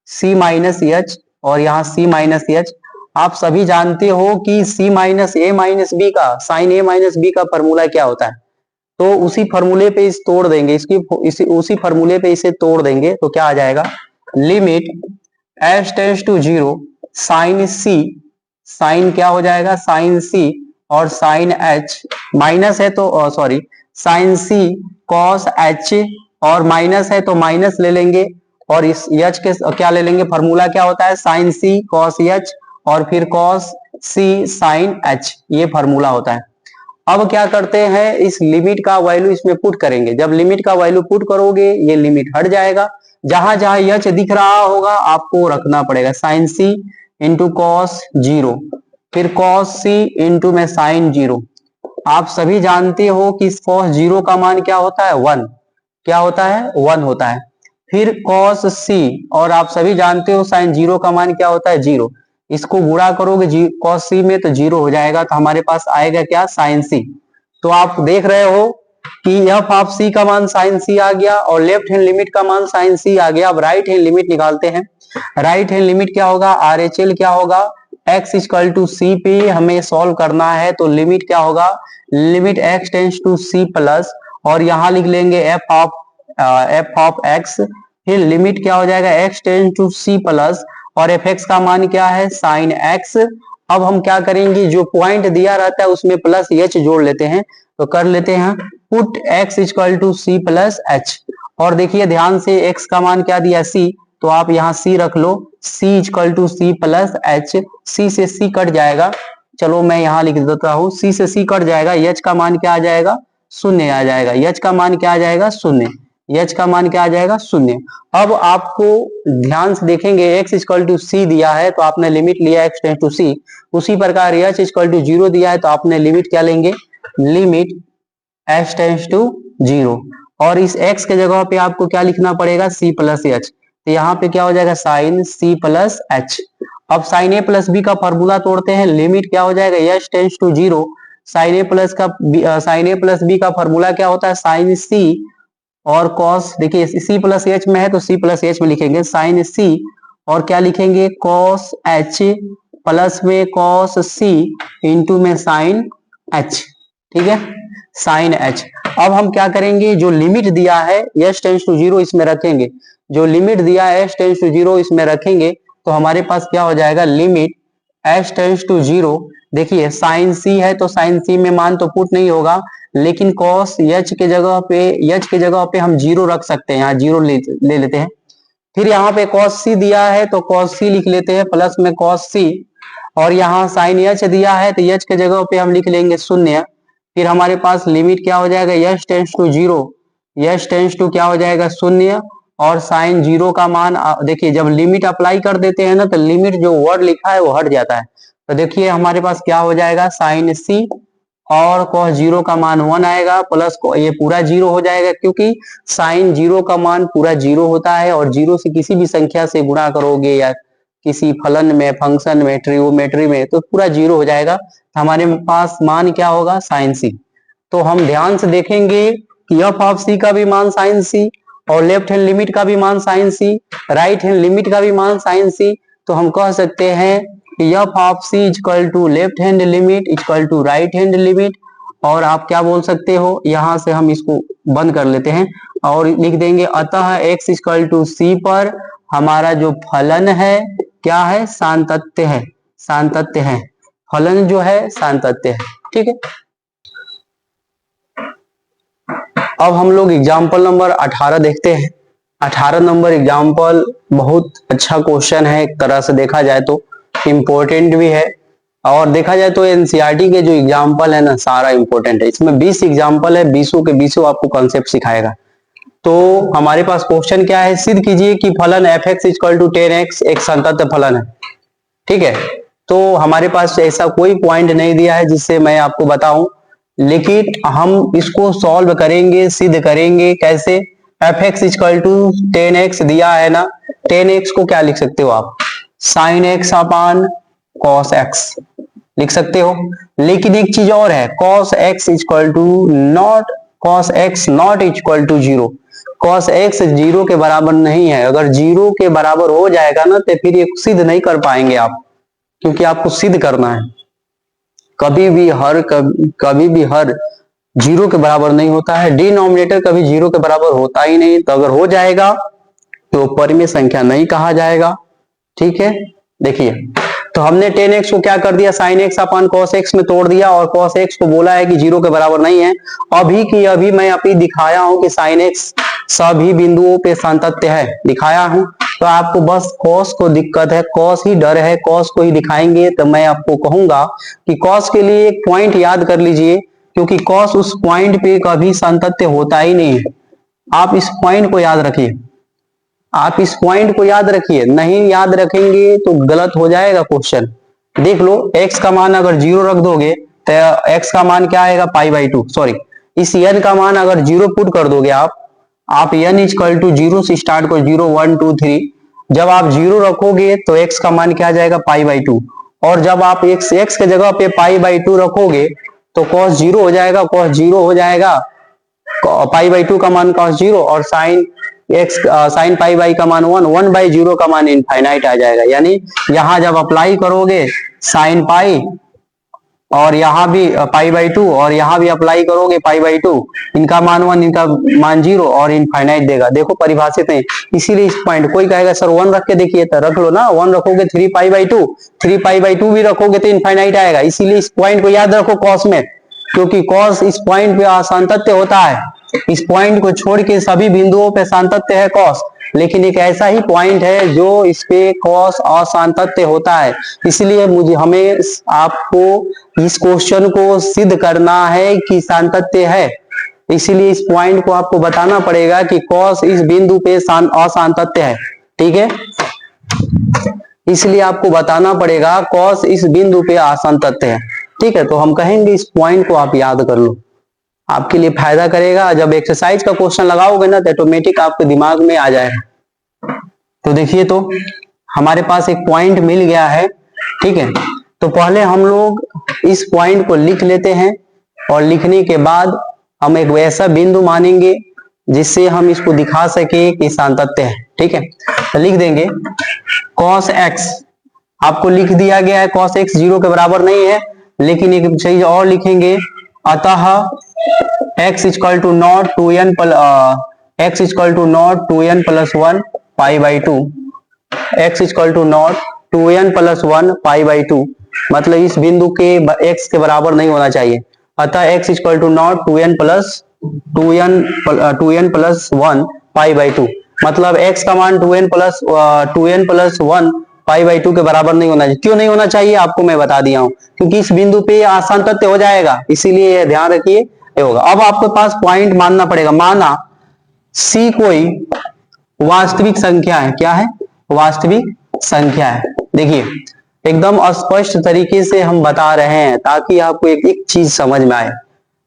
सी माइनस एच, और यहाँ सी माइनस एच। आप सभी जानते हो कि सी माइनस ए माइनस बी का, साइन ए माइनस बी का फॉर्मूला क्या होता है। तो उसी फॉर्मूले पे इस तोड़ देंगे, उसी फॉर्मूले पे इसे तोड़ देंगे, तो क्या आ जाएगा, limit h tends to zero, sine c, sine क्या हो जाएगा, साइन सी, और साइन एच, माइनस है तो sorry, sign C cos h, और माइनस है तो माइनस ले लेंगे, और इस एच के क्या ले लेंगे, फॉर्मूला क्या होता है, साइन सी कॉस एच, और फिर कॉस सी साइन एच, ये फॉर्मूला होता है। अब क्या करते हैं, इस लिमिट का वैल्यू इसमें पुट करेंगे। जब लिमिट का वैल्यू पुट करोगे, ये लिमिट हट जाएगा, जहां जहां एच दिख रहा होगा आपको रखना पड़ेगा, sign C into cos zero, फिर कॉस सी इंटू में साइन जीरो, आप सभी जानते हो कि cos 0 का मान क्या होता है 1, क्या होता है 1 होता है। फिर cos c, और आप सभी जानते हो sin 0 का मान क्या होता है 0। इसको गुणा करोगे cos c में तो 0 हो जाएगा, तो हमारे पास आएगा क्या sin c। तो आप देख रहे हो कि f ऑफ c का मान sin c आ गया और लेफ्ट हैंड लिमिट का मान sin c आ गया। अब राइट हैंड लिमिट निकालते हैं। राइट हैंड लिमिट क्या होगा, RHL क्या होगा, x इक्वल टू सी पे हमें सॉल्व करना है, तो लिमिट क्या होगा, limit x tends to c plus, और यहाँ लिख लेंगे f ऑफ x, फिर लिमिट क्या हो जाएगा x tends to c plus, और fx का मान क्या है sin x। अब हम क्या करेंगे, जो पॉइंट दिया रहता है उसमें प्लस h जोड़ लेते हैं, तो कर लेते हैं put x equal to c plus h। और देखिए ध्यान से x का मान क्या दिया c, तो आप यहाँ c रख लो, c equal to c plus h, c से c कट जाएगा, चलो मैं यहाँ लिख देता हूँ, c से c कट जाएगा, h का मान क्या आ जाएगा, शून्य आ जाएगा, h का मान क्या आ जाएगा शून्य, h का मान क्या आ जाएगा शून्य। अब आपको ध्यान से देखेंगे x इक्वल टू c दिया है तो आपने लिमिट लिया x टेंस टू c, उसी प्रकार h इक्वल टू 0 दिया है तो आपने लिमिट क्या लेंगे, लिमिट h टेंस टू 0, और इस x के जगह पे आपको क्या लिखना पड़ेगा c प्लस h, तो यहाँ पे क्या हो जाएगा साइन c प्लस h। अब साइन a प्लस b का फॉर्मूला तोड़ते हैं, लिमिट क्या हो जाएगा h tends to 0, sine a plus b का फॉर्मूला क्या होता है साइन c, और कॉस, देखिए c प्लस h में है तो c प्लस h में लिखेंगे साइन c, और क्या लिखेंगे कॉस h प्लस में कॉस c इंटू में साइन h, ठीक है साइन h। अब हम क्या करेंगे, जो लिमिट दिया है h टेंस टू 0 इसमें रखेंगे, जो लिमिट दिया है h टेंस टू 0 इसमें रखेंगे, तो हमारे पास क्या हो जाएगा लिमिट h टेंस टू 0। देखिए साइन c है तो साइन c में मान तो पुट नहीं होगा, लेकिन कॉस h के जगह पे हम 0 रख सकते हैं, यहाँ 0 ले लेते हैं। फिर यहाँ पे cos c दिया है तो cos c लिख लेते हैं प्लस में cos c, और यहाँ साइन h दिया है तो h के जगह पे हम लिख लेंगे शून्य। फिर हमारे पास लिमिट क्या हो जाएगा h tends to 0, h tends to क्या हो जाएगा शून्य, और साइन 0 का मान देखिए जब लिमिट अप्लाई कर देते हैं ना तो लिमिट जो वर्ड लिखा है वो हट जाता है, तो देखिए हमारे पास क्या हो जाएगा साइन c, और cos 0 का मान 1 आएगा, प्लस को ये पूरा 0 हो जाएगा, क्योंकि साइन 0 का मान पूरा 0 होता है, और 0 से किसी भी संख्या से गुणा करोगे या किसी फलन में, फंक्शन में, ट्रिग्नोमेट्री में, तो पूरा 0 हो जाएगा। हमारे पास मान क्या होगा साइन c। तो हम ध्यान से देखेंगे कि f ऑफ c का भी मान साइन c, और लेफ्ट हैंड लिमिट का भी मान sine c, right hand limit का भी मान साइन c, तो हम कह सकते हैं f of c equal to left hand limit equal to right hand limit. और आप क्या बोल सकते हो, यहां से हम इसको बंद कर लेते हैं और लिख देंगे अतः x इक्वल टू c पर हमारा जो फलन है क्या है, सातत्य है, सातत्य है, फलन जो है सातत्य है, ठीक है। अब हम लोग एग्जाम्पल नंबर 18 देखते हैं। 18 नंबर एग्जाम्पल बहुत अच्छा क्वेश्चन है, एक तरह से देखा जाए तो इम्पोर्टेंट भी है, और देखा जाए तो एनसीईआरटी के जो एग्जाम्पल है ना सारा इम्पोर्टेंट है। इसमें 20 एग्जाम्पल है, 20 के 20 आपको कॉन्सेप्ट सिखाएगा। तो हमारे पास क्वेश्चन क्या है, सिद्ध कीजिए कि फलन f x equal to 10x एक संतत फलन है, ठीक है। तो हमारे पास ऐसा कोई पॉइंट नहीं दिया है जिससे मैं आपको बताऊं, लेकिन हम इसको सॉल्व करेंगे, सिद्ध करेंगे कैसे। F x equal to 10x दिया है ना, 10x को क्या लिख सकते हो आप, sine x upon cos x लिख सकते हो। लेकिन एक चीज और है, cos x equal to not, cos x not equal to 0, cos x 0 के बराबर नहीं है। अगर 0 के बराबर हो जाएगा ना तो फिर ये सिद्ध नहीं कर पाएंगे आप, क्योंकि आपको सिद्ध करना है। कभी भी हर 0 के बराबर नहीं होता है, डिनोमिनेटर कभी 0 के बराबर होता ही नहीं। तो अगर हो जाएगा तो परिमेय संख्या नहीं कहा जाएगा, ठीक है। देखिए तो हमने 10x को क्या कर दिया, sign x upon cos x में तोड़ दिया, और कॉस एक्स को बोला है कि 0 के बराबर नहीं है। अभी की अभी मैं अभी दिखाया हूं कि साइन एक्स सभी बिंदुओं पे सातत्य है, दिखाया हूं। तो आपको बस कॉस को दिक्कत है, कॉस ही डर है, कॉस को ही दिखाएंगे। तो मैं आपको कहूंगा कि कॉस के लिए एक पॉइंट याद कर लीजिए, क्योंकि कॉस उस पॉइंट पे कभी सातत्य होता ही नहीं है। आप इस पॉइंट को याद रखिए, आप इस पॉइंट को याद रखिए, नहीं याद रखेंगे तो गलत हो जाएगा क्वेश्चन। देख लो x का मान अगर 0 रख दोगे तो x का मान क्या आएगा π/2। सॉरी, इस n का मान अगर 0 पुट कर दोगे आप n इक्वल टू 0 से स्टार्ट करो, 0 1 2 3। जब आप 0 रखोगे तो x का मान क्या आ जाएगा π/2, और जब आप x के जगह पे π/2 रखोगे तो cos 0 हो जाएगा, cos 0 हो जाएगा, π/2 का मान cos 0, और sin π/, का मान 1, 1/0 का मान इनफाइनाइट आ जाएगा। यानी यहां जब अप्लाई करोगे sin पाई, और यहाँ भी π/2, और यहाँ भी अप्लाई करोगे π/2, इनका मान 1, इनका मान 0, और इनफाइनाइट देगा। देखो परिभाषित है, इसीलिए इस पॉइंट, कोई कहेगा सर 1 रख के देखिए, तो रख लो ना, 1 रखोगे 3π/2, 3π/2 भी रखोगे तो इनफाइनाइट आएगा। इसीलिए इस पॉइंट को याद रखो कॉस में, क्योंकि कॉस इस पॉइंट पे असांतत्य होता है। इस पॉइंट को छोड़ के सभी बिंदुओं पे सातत्य है कॉस, लेकिन एक ऐसा ही पॉइंट है जो इस पे कॉस असांतत्य होता है। इसलिए हमें आपको इस क्वेश्चन को सिद्ध करना है कि सातत्य है, इसलिए इस पॉइंट को आपको बताना पड़ेगा कि कॉस इस बिंदु पे असांतत्य है। ठीक है, इसलिए आपको बताना पड़ेगा कॉस इस बिंदु पे असांतत्य है। ठीक है, तो हम कहेंगे इस पॉइंट को आप याद कर लो, आपके लिए फायदा करेगा। जब एक्सरसाइज का क्वेश्चन लगाओगे ना तो ऑटोमेटिक आपके दिमाग में आ जाएगा। तो देखिए, तो हमारे पास एक पॉइंट मिल गया है। ठीक है, तो पहले हम लोग इस पॉइंट को लिख लेते हैं, और लिखने के बाद हम एक वैसा बिंदु मानेंगे जिससे हम इसको दिखा सके कि सातत्य है। ठीक है, तो लिख देंगे cos x, आपको लिख दिया गया है cos x 0 के बराबर नहीं है, लेकिन एक चीज और लिखेंगे, अतः x equal to not 2n x equal to not 2n plus 1 π/2, x equal to not 2n plus 1 π/2, मतलब इस बिंदु के x के बराबर नहीं होना चाहिए। अतः x equal to not 2n plus 1 π/2, मतलब x का मान 2n प्लस 1 π/2 के बराबर नहीं होना चाहिए। क्यों नहीं होना चाहिए आपको मैं बता दिया हूं, क्योंकि इस बिंदु पे असांतत्य हो जाएगा, इसीलिए ध्यान रखिए ये होगा। अब आपके पास पॉइंट मानना पड़ेगा, माना c कोई वास्तविक संख्या है। क्या है? वास्तविक संख्या है। देखिए एकदम स्पष्ट तरीके से हम बता रहे हैं ताकि आपको एक चीज समझ में आए।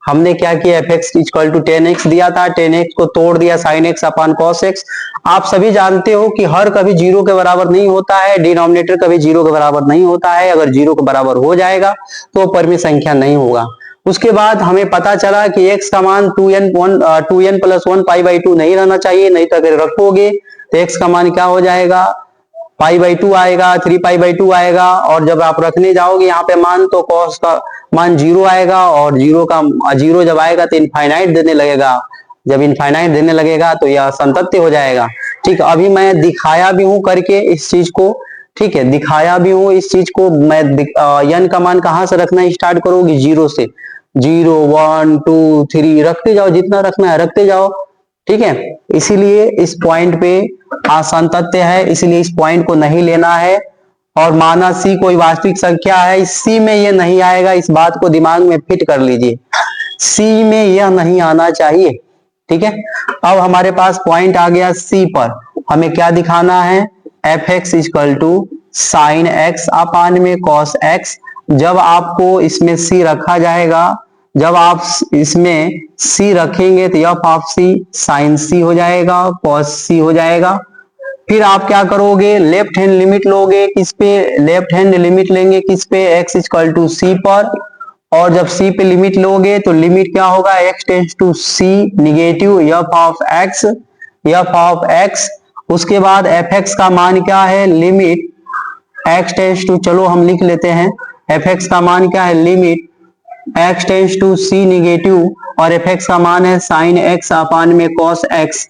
हमने क्या किया, fx इक्वल टू 10x दिया था, 10x को तोड़ दिया sin x अपान cos x। आप सभी जानते हो कि हर कभी 0 के बराबर नहीं होता है, डिनोमिनेटर कभी 0 के बराबर नहीं होता है। अगर 0 के बराबर हो जाएगा तो परिमेय संख्या नहीं होगा। उसके बाद हमें पता चला कि x का मान 2n प्लस 1 π/2 नहीं रहना चाहिए, नहीं तो अगर रखोगे तो x का मान क्या हो जाएगा, π/2 आएगा, 3π/2 आएगा, और जब आप रखने जाओगे यहाँ पे मान तो cos का मान 0 आएगा, और 0 जब आएगा तो इनफाइनाइट देने लगेगा। जब इनफाइनाइट देने लगेगा तो यह असंतत्य हो जाएगा। ठीक, अभी मैं दिखाया भी हूं करके इस चीज को। ठीक है, दिखाया भी हूं इस चीज को मैं। n का मान कहां से रखना स्टार्ट करोगे, 0 से। 0 1 2 3 रखते जाओ, जितना रखना है रखते जाओ। ठीक है, इसीलिए इस पॉइंट पे असंतत्य है, इसलिए इस पॉइंट को नहीं लेना है। और माना c कोई वास्तविक संख्या है, इस c में ये नहीं आएगा, इस बात को दिमाग में फिट कर लीजिए, c में यह नहीं आना चाहिए। ठीक है, अब हमारे पास पॉइंट आ गया c पर, हमें क्या दिखाना है, fx equal to sine x upon में cos x। जब आपको इसमें c रखा जाएगा, जब आप इसमें c रखेंगे तो f of c sine c हो जाएगा, cos c हो जाएगा। फिर आप क्या करोगे, लेफ्ट हैंड लिमिट लोगे, किस पे, लेफ्ट हैंड लिमिट लेंगे किस पे, x इक्वल टू c पर। और जब c पे लिमिट लोगे तो लिमिट क्या होगा, x tends to c negative f of x। उसके बाद fx का मान क्या है, लिमिट x टेंड्स टू, चलो हम लिख लेते हैं, fx का मान क्या है, limit x tends to c negative, और fx का मान है साइन x अपान में cos x।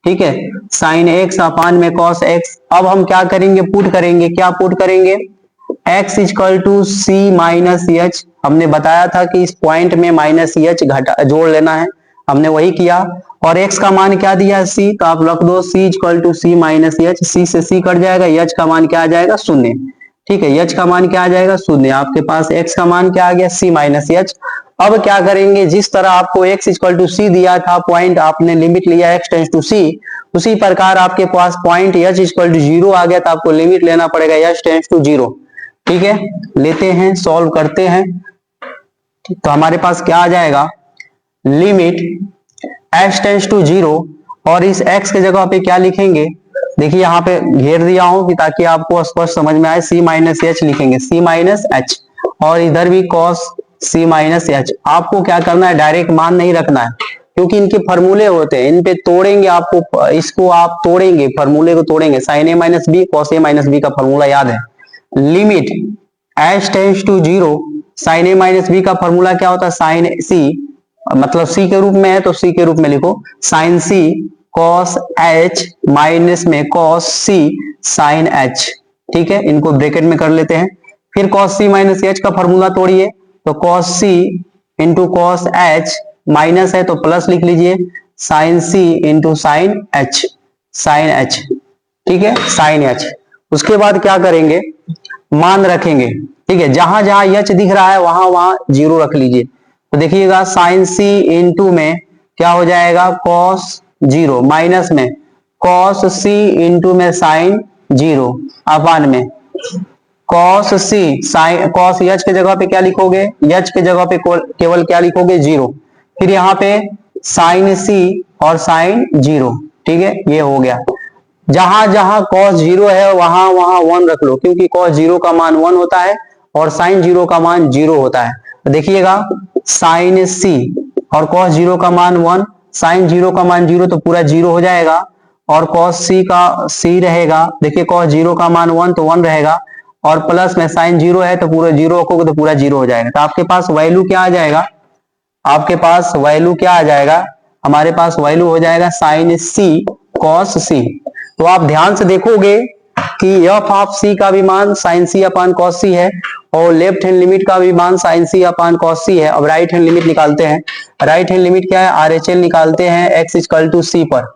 ठीक है, साइन x अपान में cos x। अब हम क्या करेंगे, पुट करेंगे, क्या पुट करेंगे, x equal to c minus h. हमने बताया था कि इस पॉइंट में माइनस एच घटा जोड़ लेना है, हमने वही किया। और x का मान क्या दिया है, c, तो आप रख दो c equal to c minus h, c से c कट जाएगा, h का मान क्या आ जाएगा, शून्य। ठीक है, h का मान क्या आ जाएगा, शून्य। आपके पास x का मान क्या आ गया, c माइनस एच। अब क्या करेंगे, जिस तरह आपको x इक्वल टू c दिया था, पॉइंट आपने लिमिट लिया x टेंड्स टू c, उसी प्रकार आपके पास पॉइंट h इक्वल टू 0 आ गया, तो आपको लिमिट लेना पड़ेगा h टेंड्स टू 0। ठीक है, लेते हैं, सॉल्व करते हैं। तो हमारे पास क्या आ जाएगा, लिमिट h टेंस टू 0, और इस x के जगह पे क्या लिखेंगे, देखिए यहाँ पे घेर दिया हूं कि ताकि आपको स्पष्ट समझ में आए, c माइनस एच लिखेंगे, c माइनस एच, और इधर भी cos c माइनस एच। आपको क्या करना है, डायरेक्ट मान नहीं रखना है, क्योंकि इनके फॉर्मूले होते हैं, इन पे तोड़ेंगे आपको, इसको आप तोड़ेंगे, फॉर्मूले को तोड़ेंगे, sine a minus b cos a minus b का फॉर्मूला याद है, limit h tends to 0, sine a minus b का फॉर्मूला क्या होता है, साइन सी, मतलब सी के रूप में है तो सी के रूप में लिखो, sine C cos H minus में कॉस सी साइन एच। ठीक है, इनको ब्रैकेट में कर लेते हैं, फिर कॉस सी माइनस एच का फॉर्मूला तोड़िए, तो cos C into cos H, minus है तो प्लस लिख लीजिए, sine C into sine H, sine H. ठीक है, साइन एच। उसके बाद क्या करेंगे, मान रखेंगे। ठीक है, जहां जहां एच दिख रहा है वहां वहां जीरो रख लीजिए, तो देखिएगा साइन सी इंटू में क्या हो जाएगा, कॉस जीरो, माइनस में कॉस सी इंटू में साइन जीरो, अपान में cos C sign, cos H के जगह पे क्या लिखोगे, एच के जगह पे केवल क्या लिखोगे, जीरो, फिर यहाँ पे साइन सी और साइन जीरो। ठीक है, ये हो गया। जहां जहां कॉस जीरो है वहां वहां वन रख लो, क्योंकि कॉस जीरो का मान वन होता है और साइन जीरो का मान जीरो होता है। तो देखिएगा साइन सी और कॉस जीरो का मान वन, साइन जीरो का मान जीरो, तो पूरा जीरो हो जाएगा, और कॉस सी का सी रहेगा, देखिए कॉस जीरो का मान वन तो वन रहेगा, और प्लस में साइन जीरो है तो पूरा जीरो रखोगे तो पूरा जीरो हो जाएगा। तो आपके पास वैल्यू क्या आ जाएगा, आपके पास वैल्यू क्या आ जाएगा, हमारे पास वैल्यू हो जाएगा साइन सी कॉस सी। तो आप ध्यान से देखोगे कि एफ ऑफ सी का भी मान साइन सी अपान कॉस सी है, और लेफ्ट हैंड लिमिट का भी मान साइन सी अपान कॉस सी है। अब राइट हैंड लिमिट निकालते हैं। राइट हैंड लिमिट क्या है, आरएचएल निकालते हैं एक्स इक्वल टू सी पर,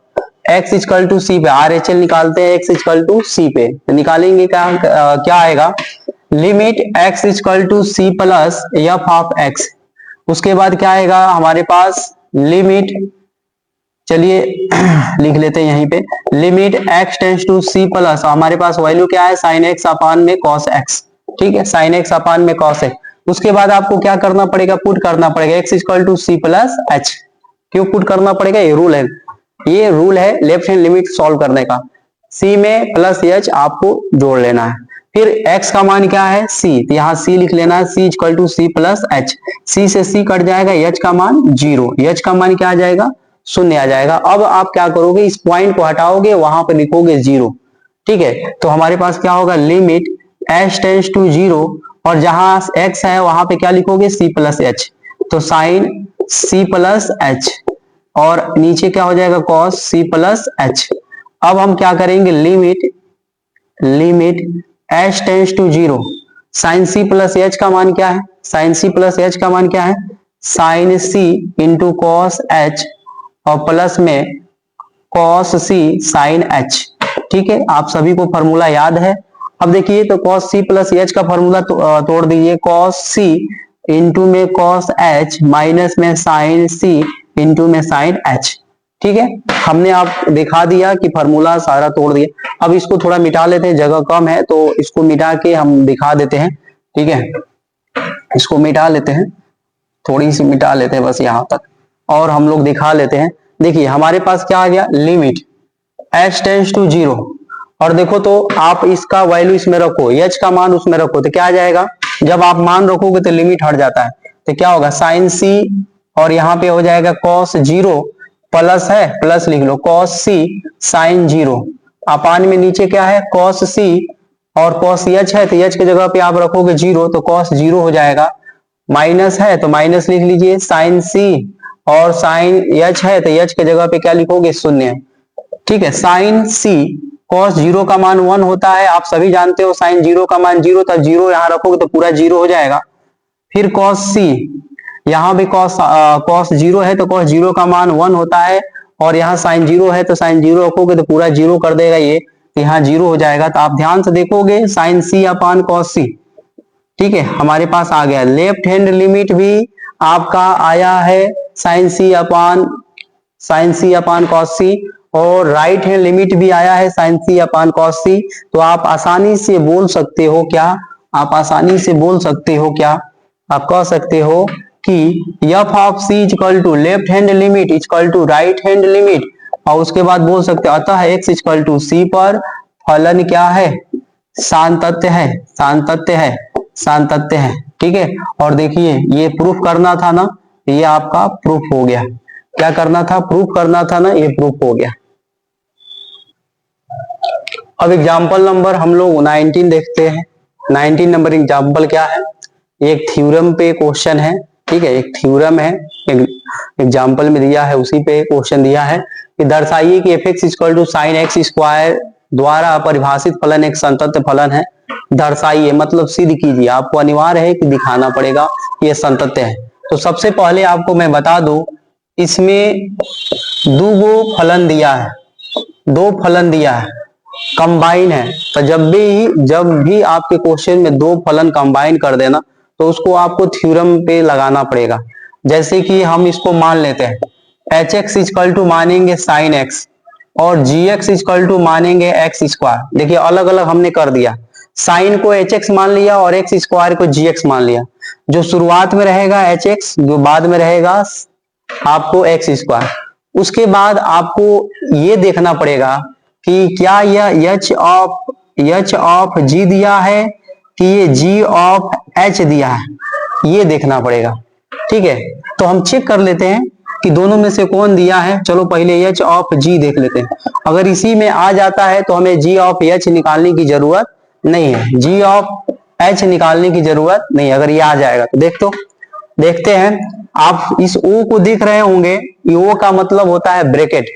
एक्स इक्वल टू सी पे आरएचएल निकालते हैं एक्स इक्वल टू सी पे, तो निकालेंगे क्या आएगा, limit x equal to C plus f of x. उसके बाद क्या आएगा हमारे पास, लिमिट, चलिए लिख लेते हैं यहीं पे, limit x tends to C plus, हमारे पास वैल्यू क्या है, साइन एक्स अपान में कॉस एक्स। ठीक है, साइन एक्स अपान में कॉस एक्स। उसके बाद आपको क्या करना पड़ेगा, पुट करना पड़ेगा x equal to C plus h. क्यों पुट करना पड़ेगा, ये रूल है, ये रूल है लेफ्ट हैंड लिमिट सॉल्व करने का, c में प्लस एच आपको जोड़ लेना है। फिर x का मान क्या है, c, तो यहाँ c लिख लेना है, c equal to C plus h, c से c कट जाएगा, h का मान जीरो, h का मान क्या आ जाएगा, शून्य आ जाएगा। अब आप क्या करोगे, इस पॉइंट को हटाओगे, वहां पे लिखोगे जीरो। ठीक है, तो हमारे पास क्या होगा, limit h tends to zero, और जहां x है वहां पे क्या लिखोगे, c प्लस एच, तो साइन c प्लस एच, और नीचे क्या हो जाएगा, cos c प्लस एच। अब हम क्या करेंगे, limit h tends to zero, sine c plus h का मान क्या है, साइन c प्लस एच का मान क्या है, sine c into cos h, और प्लस में cos c sin h। ठीक है, आप सभी को फॉर्मूला याद है। अब देखिए, तो cos c प्लस h का फॉर्मूला तोड़ दीजिए, cos c इंटू में cos h माइनस में sin c इंटू में sin h। ठीक है, हमने आप दिखा दिया कि फॉर्मूला सारा तोड़ दिया। अब इसको थोड़ा मिटा लेते हैं, जगह कम है तो इसको मिटा के हम दिखा देते हैं। ठीक है, इसको मिटा लेते हैं, थोड़ी सी मिटा लेते हैं बस यहां तक, और हम लोग दिखा लेते हैं। देखिए हमारे पास क्या आ गया, limit h tends to zero, और देखो तो आप इसका वैल्यू इसमें रखो, h का मान उसमें रखो, तो क्या आ जाएगा, जब आप मान रखोगे तो लिमिट हट जाता है, तो क्या होगा, साइन c, और यहाँ पे हो जाएगा cos जीरो, प्लस है, प्लस लिख लो, cos c साइन जीरो, अपान में नीचे क्या है, cos c, और cos h है तो h के जगह पे आप रखोगे जीरो, तो cos जीरो हो जाएगा, माइनस है तो माइनस लिख लीजिए, साइन c, और साइन h है तो h के जगह पे क्या लिखोगे, शून्य। ठीक है, साइन c cos जीरो का मान वन होता है, आप सभी जानते हो, साइन जीरो का मान जीरो, तब जीरो यहां रखोगे तो पूरा जीरो हो जाएगा। फिर cos c, यहाँ भी cos जीरो है तो cos जीरो का मान वन होता है, और यहाँ साइन जीरो है तो साइन जीरो रखोगे तो पूरा जीरो कर देगा, ये यहाँ जीरो हो जाएगा। तो आप ध्यान से देखोगे, साइन c अपान cos c। ठीक है, हमारे पास आ गया। लेफ्ट हैंड लिमिट भी आपका आया है साइन सी अपान कॉस सी, और राइट हैंड लिमिट भी आया है साइन सी अपान कॉस सी। तो आप आसानी से बोल सकते हो क्या, आप आसानी से बोल सकते हो क्या, आप कह सकते हो कि f of C equal to left hand limit equal to right hand limit, और उसके बाद बोल सकते हैं अतः एक्स इक्वल टू सी पर फलन क्या है, सातत्य है, सातत्य है, सातत्य है। ठीक है, और देखिए ये प्रूफ करना था ना, ये आपका प्रूफ हो गया। क्या करना था, प्रूफ करना था ना, ये प्रूफ हो गया। अब एग्जाम्पल नंबर हम लोग 19 देखते हैं। 19 नंबर एग्जाम्पल क्या है, एक थ्योरम पे क्वेश्चन है। ठीक है, एक थ्योरम है, एग्जाम्पल में दिया है, उसी पे क्वेश्चन दिया है कि दर्शाइए कि f x equal to sine x square द्वारा परिभाषित फलन एक संतत्य फलन है। दर्शाइए मतलब सिद्ध कीजिए, आपको अनिवार्य है कि दिखाना पड़ेगा कि ये संतत्य है। तो सबसे पहले आपको मैं बता दूं, इसमें दो फलन दिया है, दो फलन दिया है, कंबाइन है। तो जब भी आपके क्वेश्चन में दो फलन कंबाइन कर देना तो उसको आपको थ्योरम पे लगाना पड़ेगा। जैसे कि हम इसको मान लेते हैं, एच एक्स इक्वल टू मानेंगे साइन एक्स और जी एक्स इक्वल टू मानेंगे एक्स स्क्वायर। देखिए अलग अलग हमने कर दिया, साइन को एच एक्स मान लिया और एक्स स्क्वायर को जी एक्स मान लिया। जो शुरुआत में रहेगा एच एक्स, जो बाद में रहेगा आपको एक्स स्क्वायर। उसके बाद आपको ये देखना पड़ेगा कि क्या यह एच ऑफ जी दिया है कि ये जी ऑफ एच दिया है, ये देखना पड़ेगा। ठीक है, तो हम चेक कर लेते हैं कि दोनों में से कौन दिया है। चलो पहले एच ऑफ जी देख लेते हैं। अगर इसी में आ जाता है तो हमें जी ऑफ एच निकालने की जरूरत नहीं है, जी ऑफ एच निकालने की जरूरत नहीं। अगर ये आ जाएगा तो देखते हैं। आप इस ओ को देख रहे होंगे, ये ओ का मतलब होता है ब्रैकेट,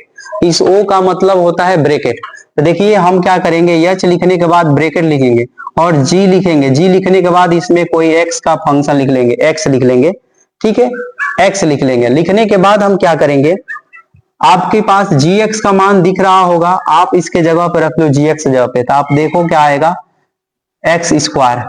इस ओ का मतलब होता है ब्रैकेट। तो देखिए हम क्या करेंगे, एच लिखने के बाद ब्रैकेट लिखेंगे और जी लिखेंगे, जी लिखने के बाद इसमें कोई एक्स का फंक्शन लिख लेंगे, एक्स लिख लेंगे। ठीक है, एक्स लिख लेंगे। लिखने के बाद हम क्या करेंगे, आपके पास जी एक्स का मान दिख रहा होगा, आप इसके जगह पे रख लो जी एक्स जगह पे, तो आप देखो क्या आएगा, एक्स स्क्वायर।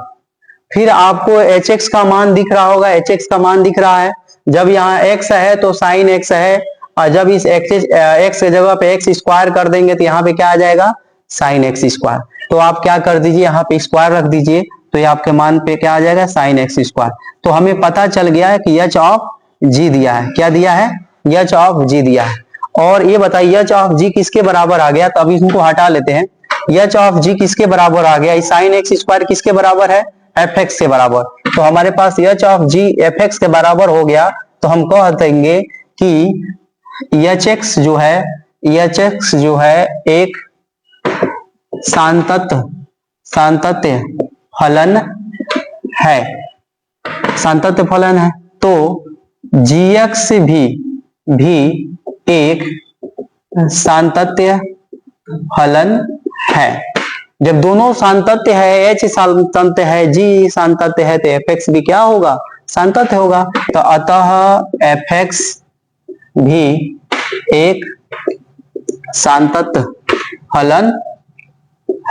फिर आपको एच एक्स का मान दिख रहा होगा, एच एक्स का मान दिख रहा है। जब यहाँ एक्स है तो साइन एक्स है, और जब इस एक्स के जगह पे एक्स स्क्वायर कर देंगे तो यहाँ पे क्या आ जाएगा, साइन एक्स स्क्वायर। तो आप क्या कर दीजिए, यहाँ पे स्क्वायर रख दीजिए, तो ये आपके मान पे क्या आ जाएगा, साइन एक्स स्क्वायर। तो हमें पता चल गया है कि एच ऑफ जी दिया है। क्या दिया है, एच ऑफ जी दिया है। और ये बताइए एच ऑफ जी किसके बराबर आ गया, तो अभी इसको हटा लेते हैं। एच ऑफ जी किसके बराबर आ गया, साइन एक्स स्क्वायर किसके बराबर है, एफ एक्स के बराबर। तो हमारे पास H of G F X के बराबर हो गया। तो हम कह देंगे कि एच एक्स जो है, एच एक्स जो है एक सांतत्य फलन है, सांतत्य फलन है। तो जी एक्स भी एक सांतत्य फलन है। जब दोनों सांतत्य है, एच सांतत्य है, जी सांतत्य है, तो एफ एक्स भी क्या होगा, सांतत्य होगा। तो अतः एफ एक्स भी एक सांतत्य फलन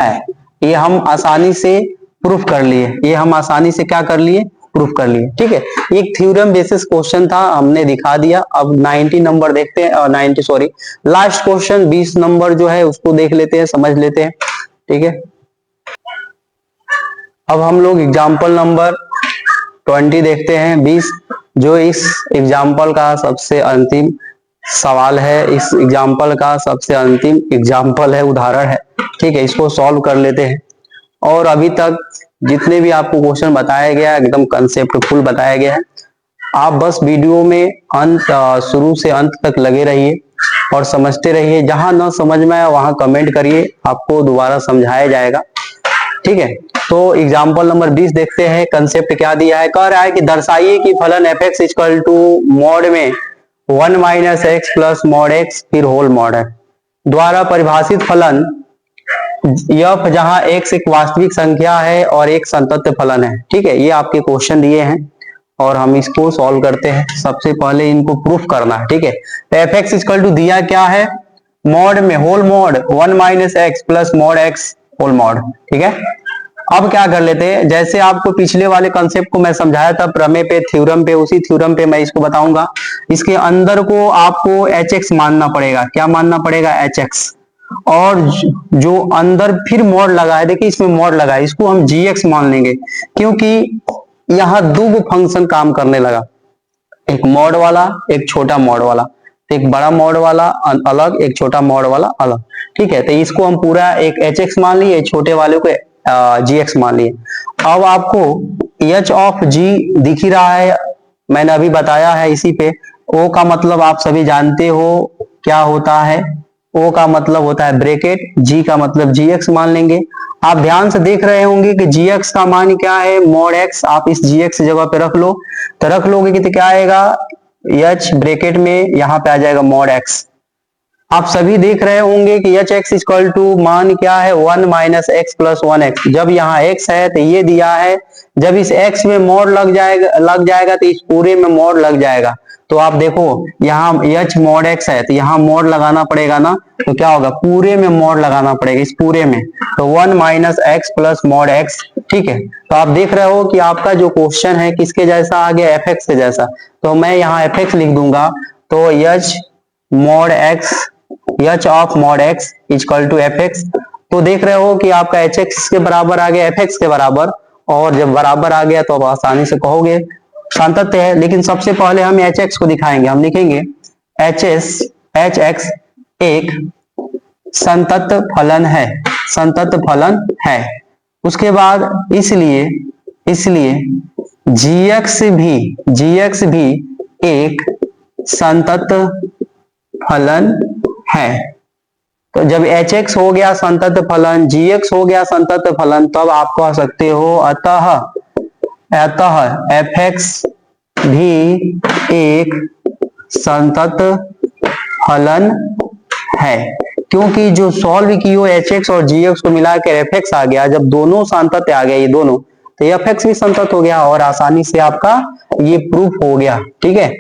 है। ये हम आसानी से प्रूफ कर लिए, ये हम आसानी से क्या कर लिए, प्रूफ कर लिए। ठीक है, एक थ्योरम बेसिस क्वेश्चन था, हमने दिखा दिया। अब 90 नंबर देखते हैं, 90 सॉरी लास्ट क्वेश्चन 20 नंबर जो है उसको देख लेते हैं, समझ लेते हैं। ठीक है, अब हम लोग एग्जाम्पल नंबर 20 देखते हैं, 20, जो इस एग्जाम्पल का सबसे अंतिम सवाल है, इस एग्जाम्पल का सबसे अंतिम एग्जाम्पल है, उदाहरण है। ठीक है, इसको सॉल्व कर लेते हैं। और अभी तक जितने भी आपको क्वेश्चन बताया गया एकदम कंसेप्ट फुल बताया गया है। आप बस वीडियो में शुरू से अंत तक लगे रहिए और समझते रहिए। जहां न समझ में आए वहां कमेंट करिए, आपको दोबारा समझाया जाएगा। ठीक है, तो एग्जाम्पल नंबर 20 देखते हैं। कंसेप्ट क्या दिया है, कह रहा है कि दर्शाइए कि फलन f x equal to mod में 1 minus x plus mod x फिर होल मॉड है द्वारा परिभाषित फलन यफ, जहां एक्स एक वास्तविक संख्या है और एक संतत्य फलन है। ठीक है, ये आपके क्वेश्चन दिए हैं और हम इसको सॉल्व करते हैं। सबसे पहले इनको प्रूफ करना है। ठीक है, तो एफ एक्स इक्वल टू दिया क्या है, मॉड में whole mod 1 minus x plus mod x whole mod. ठीक है, अब क्या कर लेते हैं, जैसे आपको पिछले वाले कंसेप्ट को मैं समझाया था प्रमेय पे, थ्योरम पे, उसी थ्योरम पे मैं इसको बताऊंगा। इसके अंदर को आपको एच एक्स मानना पड़ेगा। क्या मानना पड़ेगा, एच एक्स। और जो अंदर फिर मॉड लगा है, देखिए इसमें मॉड लगा है, इसको हम जी एक्स मान लेंगे, क्योंकि यहाँ दो फंक्शन काम करने लगा। एक मॉड वाला, एक छोटा मॉड वाला, तो एक बड़ा मॉड वाला अलग, एक छोटा मॉड वाला अलग। ठीक है, तो इसको हम पूरा एक hx मान लिए, छोटे वाले को gx मान लिए। अब आपको h ऑफ g दिख ही रहा है, मैंने अभी बताया है इसी पे। o का मतलब आप सभी जानते हो क्या होता है, o का मतलब होता है ब्रैकेट, g का मतलब gx मान लेंगे। आप ध्यान से देख रहे होंगे कि gx का मान क्या है, मॉड x। आप इस gx जगह पे रख लो, तो रख लोगे कि तो क्या आएगा, h ब्रैकेट में यहाँ पे आ जाएगा मॉड x। आप सभी देख रहे होंगे कि एच एक्स इक्वल टू मान क्या है, 1 माइनस एक्स प्लस 1x। जब यहाँ x है तो ये दिया है, जब इस x में मोड लग जाएगा तो इस पूरे में मोड लग जाएगा। तो आप देखो यहाँ h मॉड x है, तो यहाँ मोड लगाना पड़ेगा ना, तो क्या होगा, पूरे में मोड लगाना पड़ेगा, इस पूरे में। तो 1 minus x plus mod x। ठीक है, तो आप देख रहे हो कि आपका जो क्वेश्चन है किसके जैसा आ गया, fx के जैसा। तो मैं यहाँ fx लिख दूंगा, तो h mod x, h of mod x equal to fx। तो देख रहे हो कि आपका hx के बराबर आ गया fx के बराबर, और जब बराबर आ गया तो आप आसानी से कहोगे सातत्य है। लेकिन सबसे पहले हम hx को दिखाएंगे, हम लिखेंगे hx एक संतत फलन है, संतत फलन है। उसके बाद इसलिए gx भी एक संतत फलन है। तो जब hx हो गया संतत फलन, gx हो गया संतत फलन, तब आप कह सकते हो अतः fx भी एक संतत फलन है। क्योंकि जो सॉल्व की हो hx और gx को मिलाकर fx आ गया, जब दोनों संतत आ गया ये दोनों, तो fx भी संतत हो गया और आसानी से आपका ये प्रूफ हो गया। ठीक है।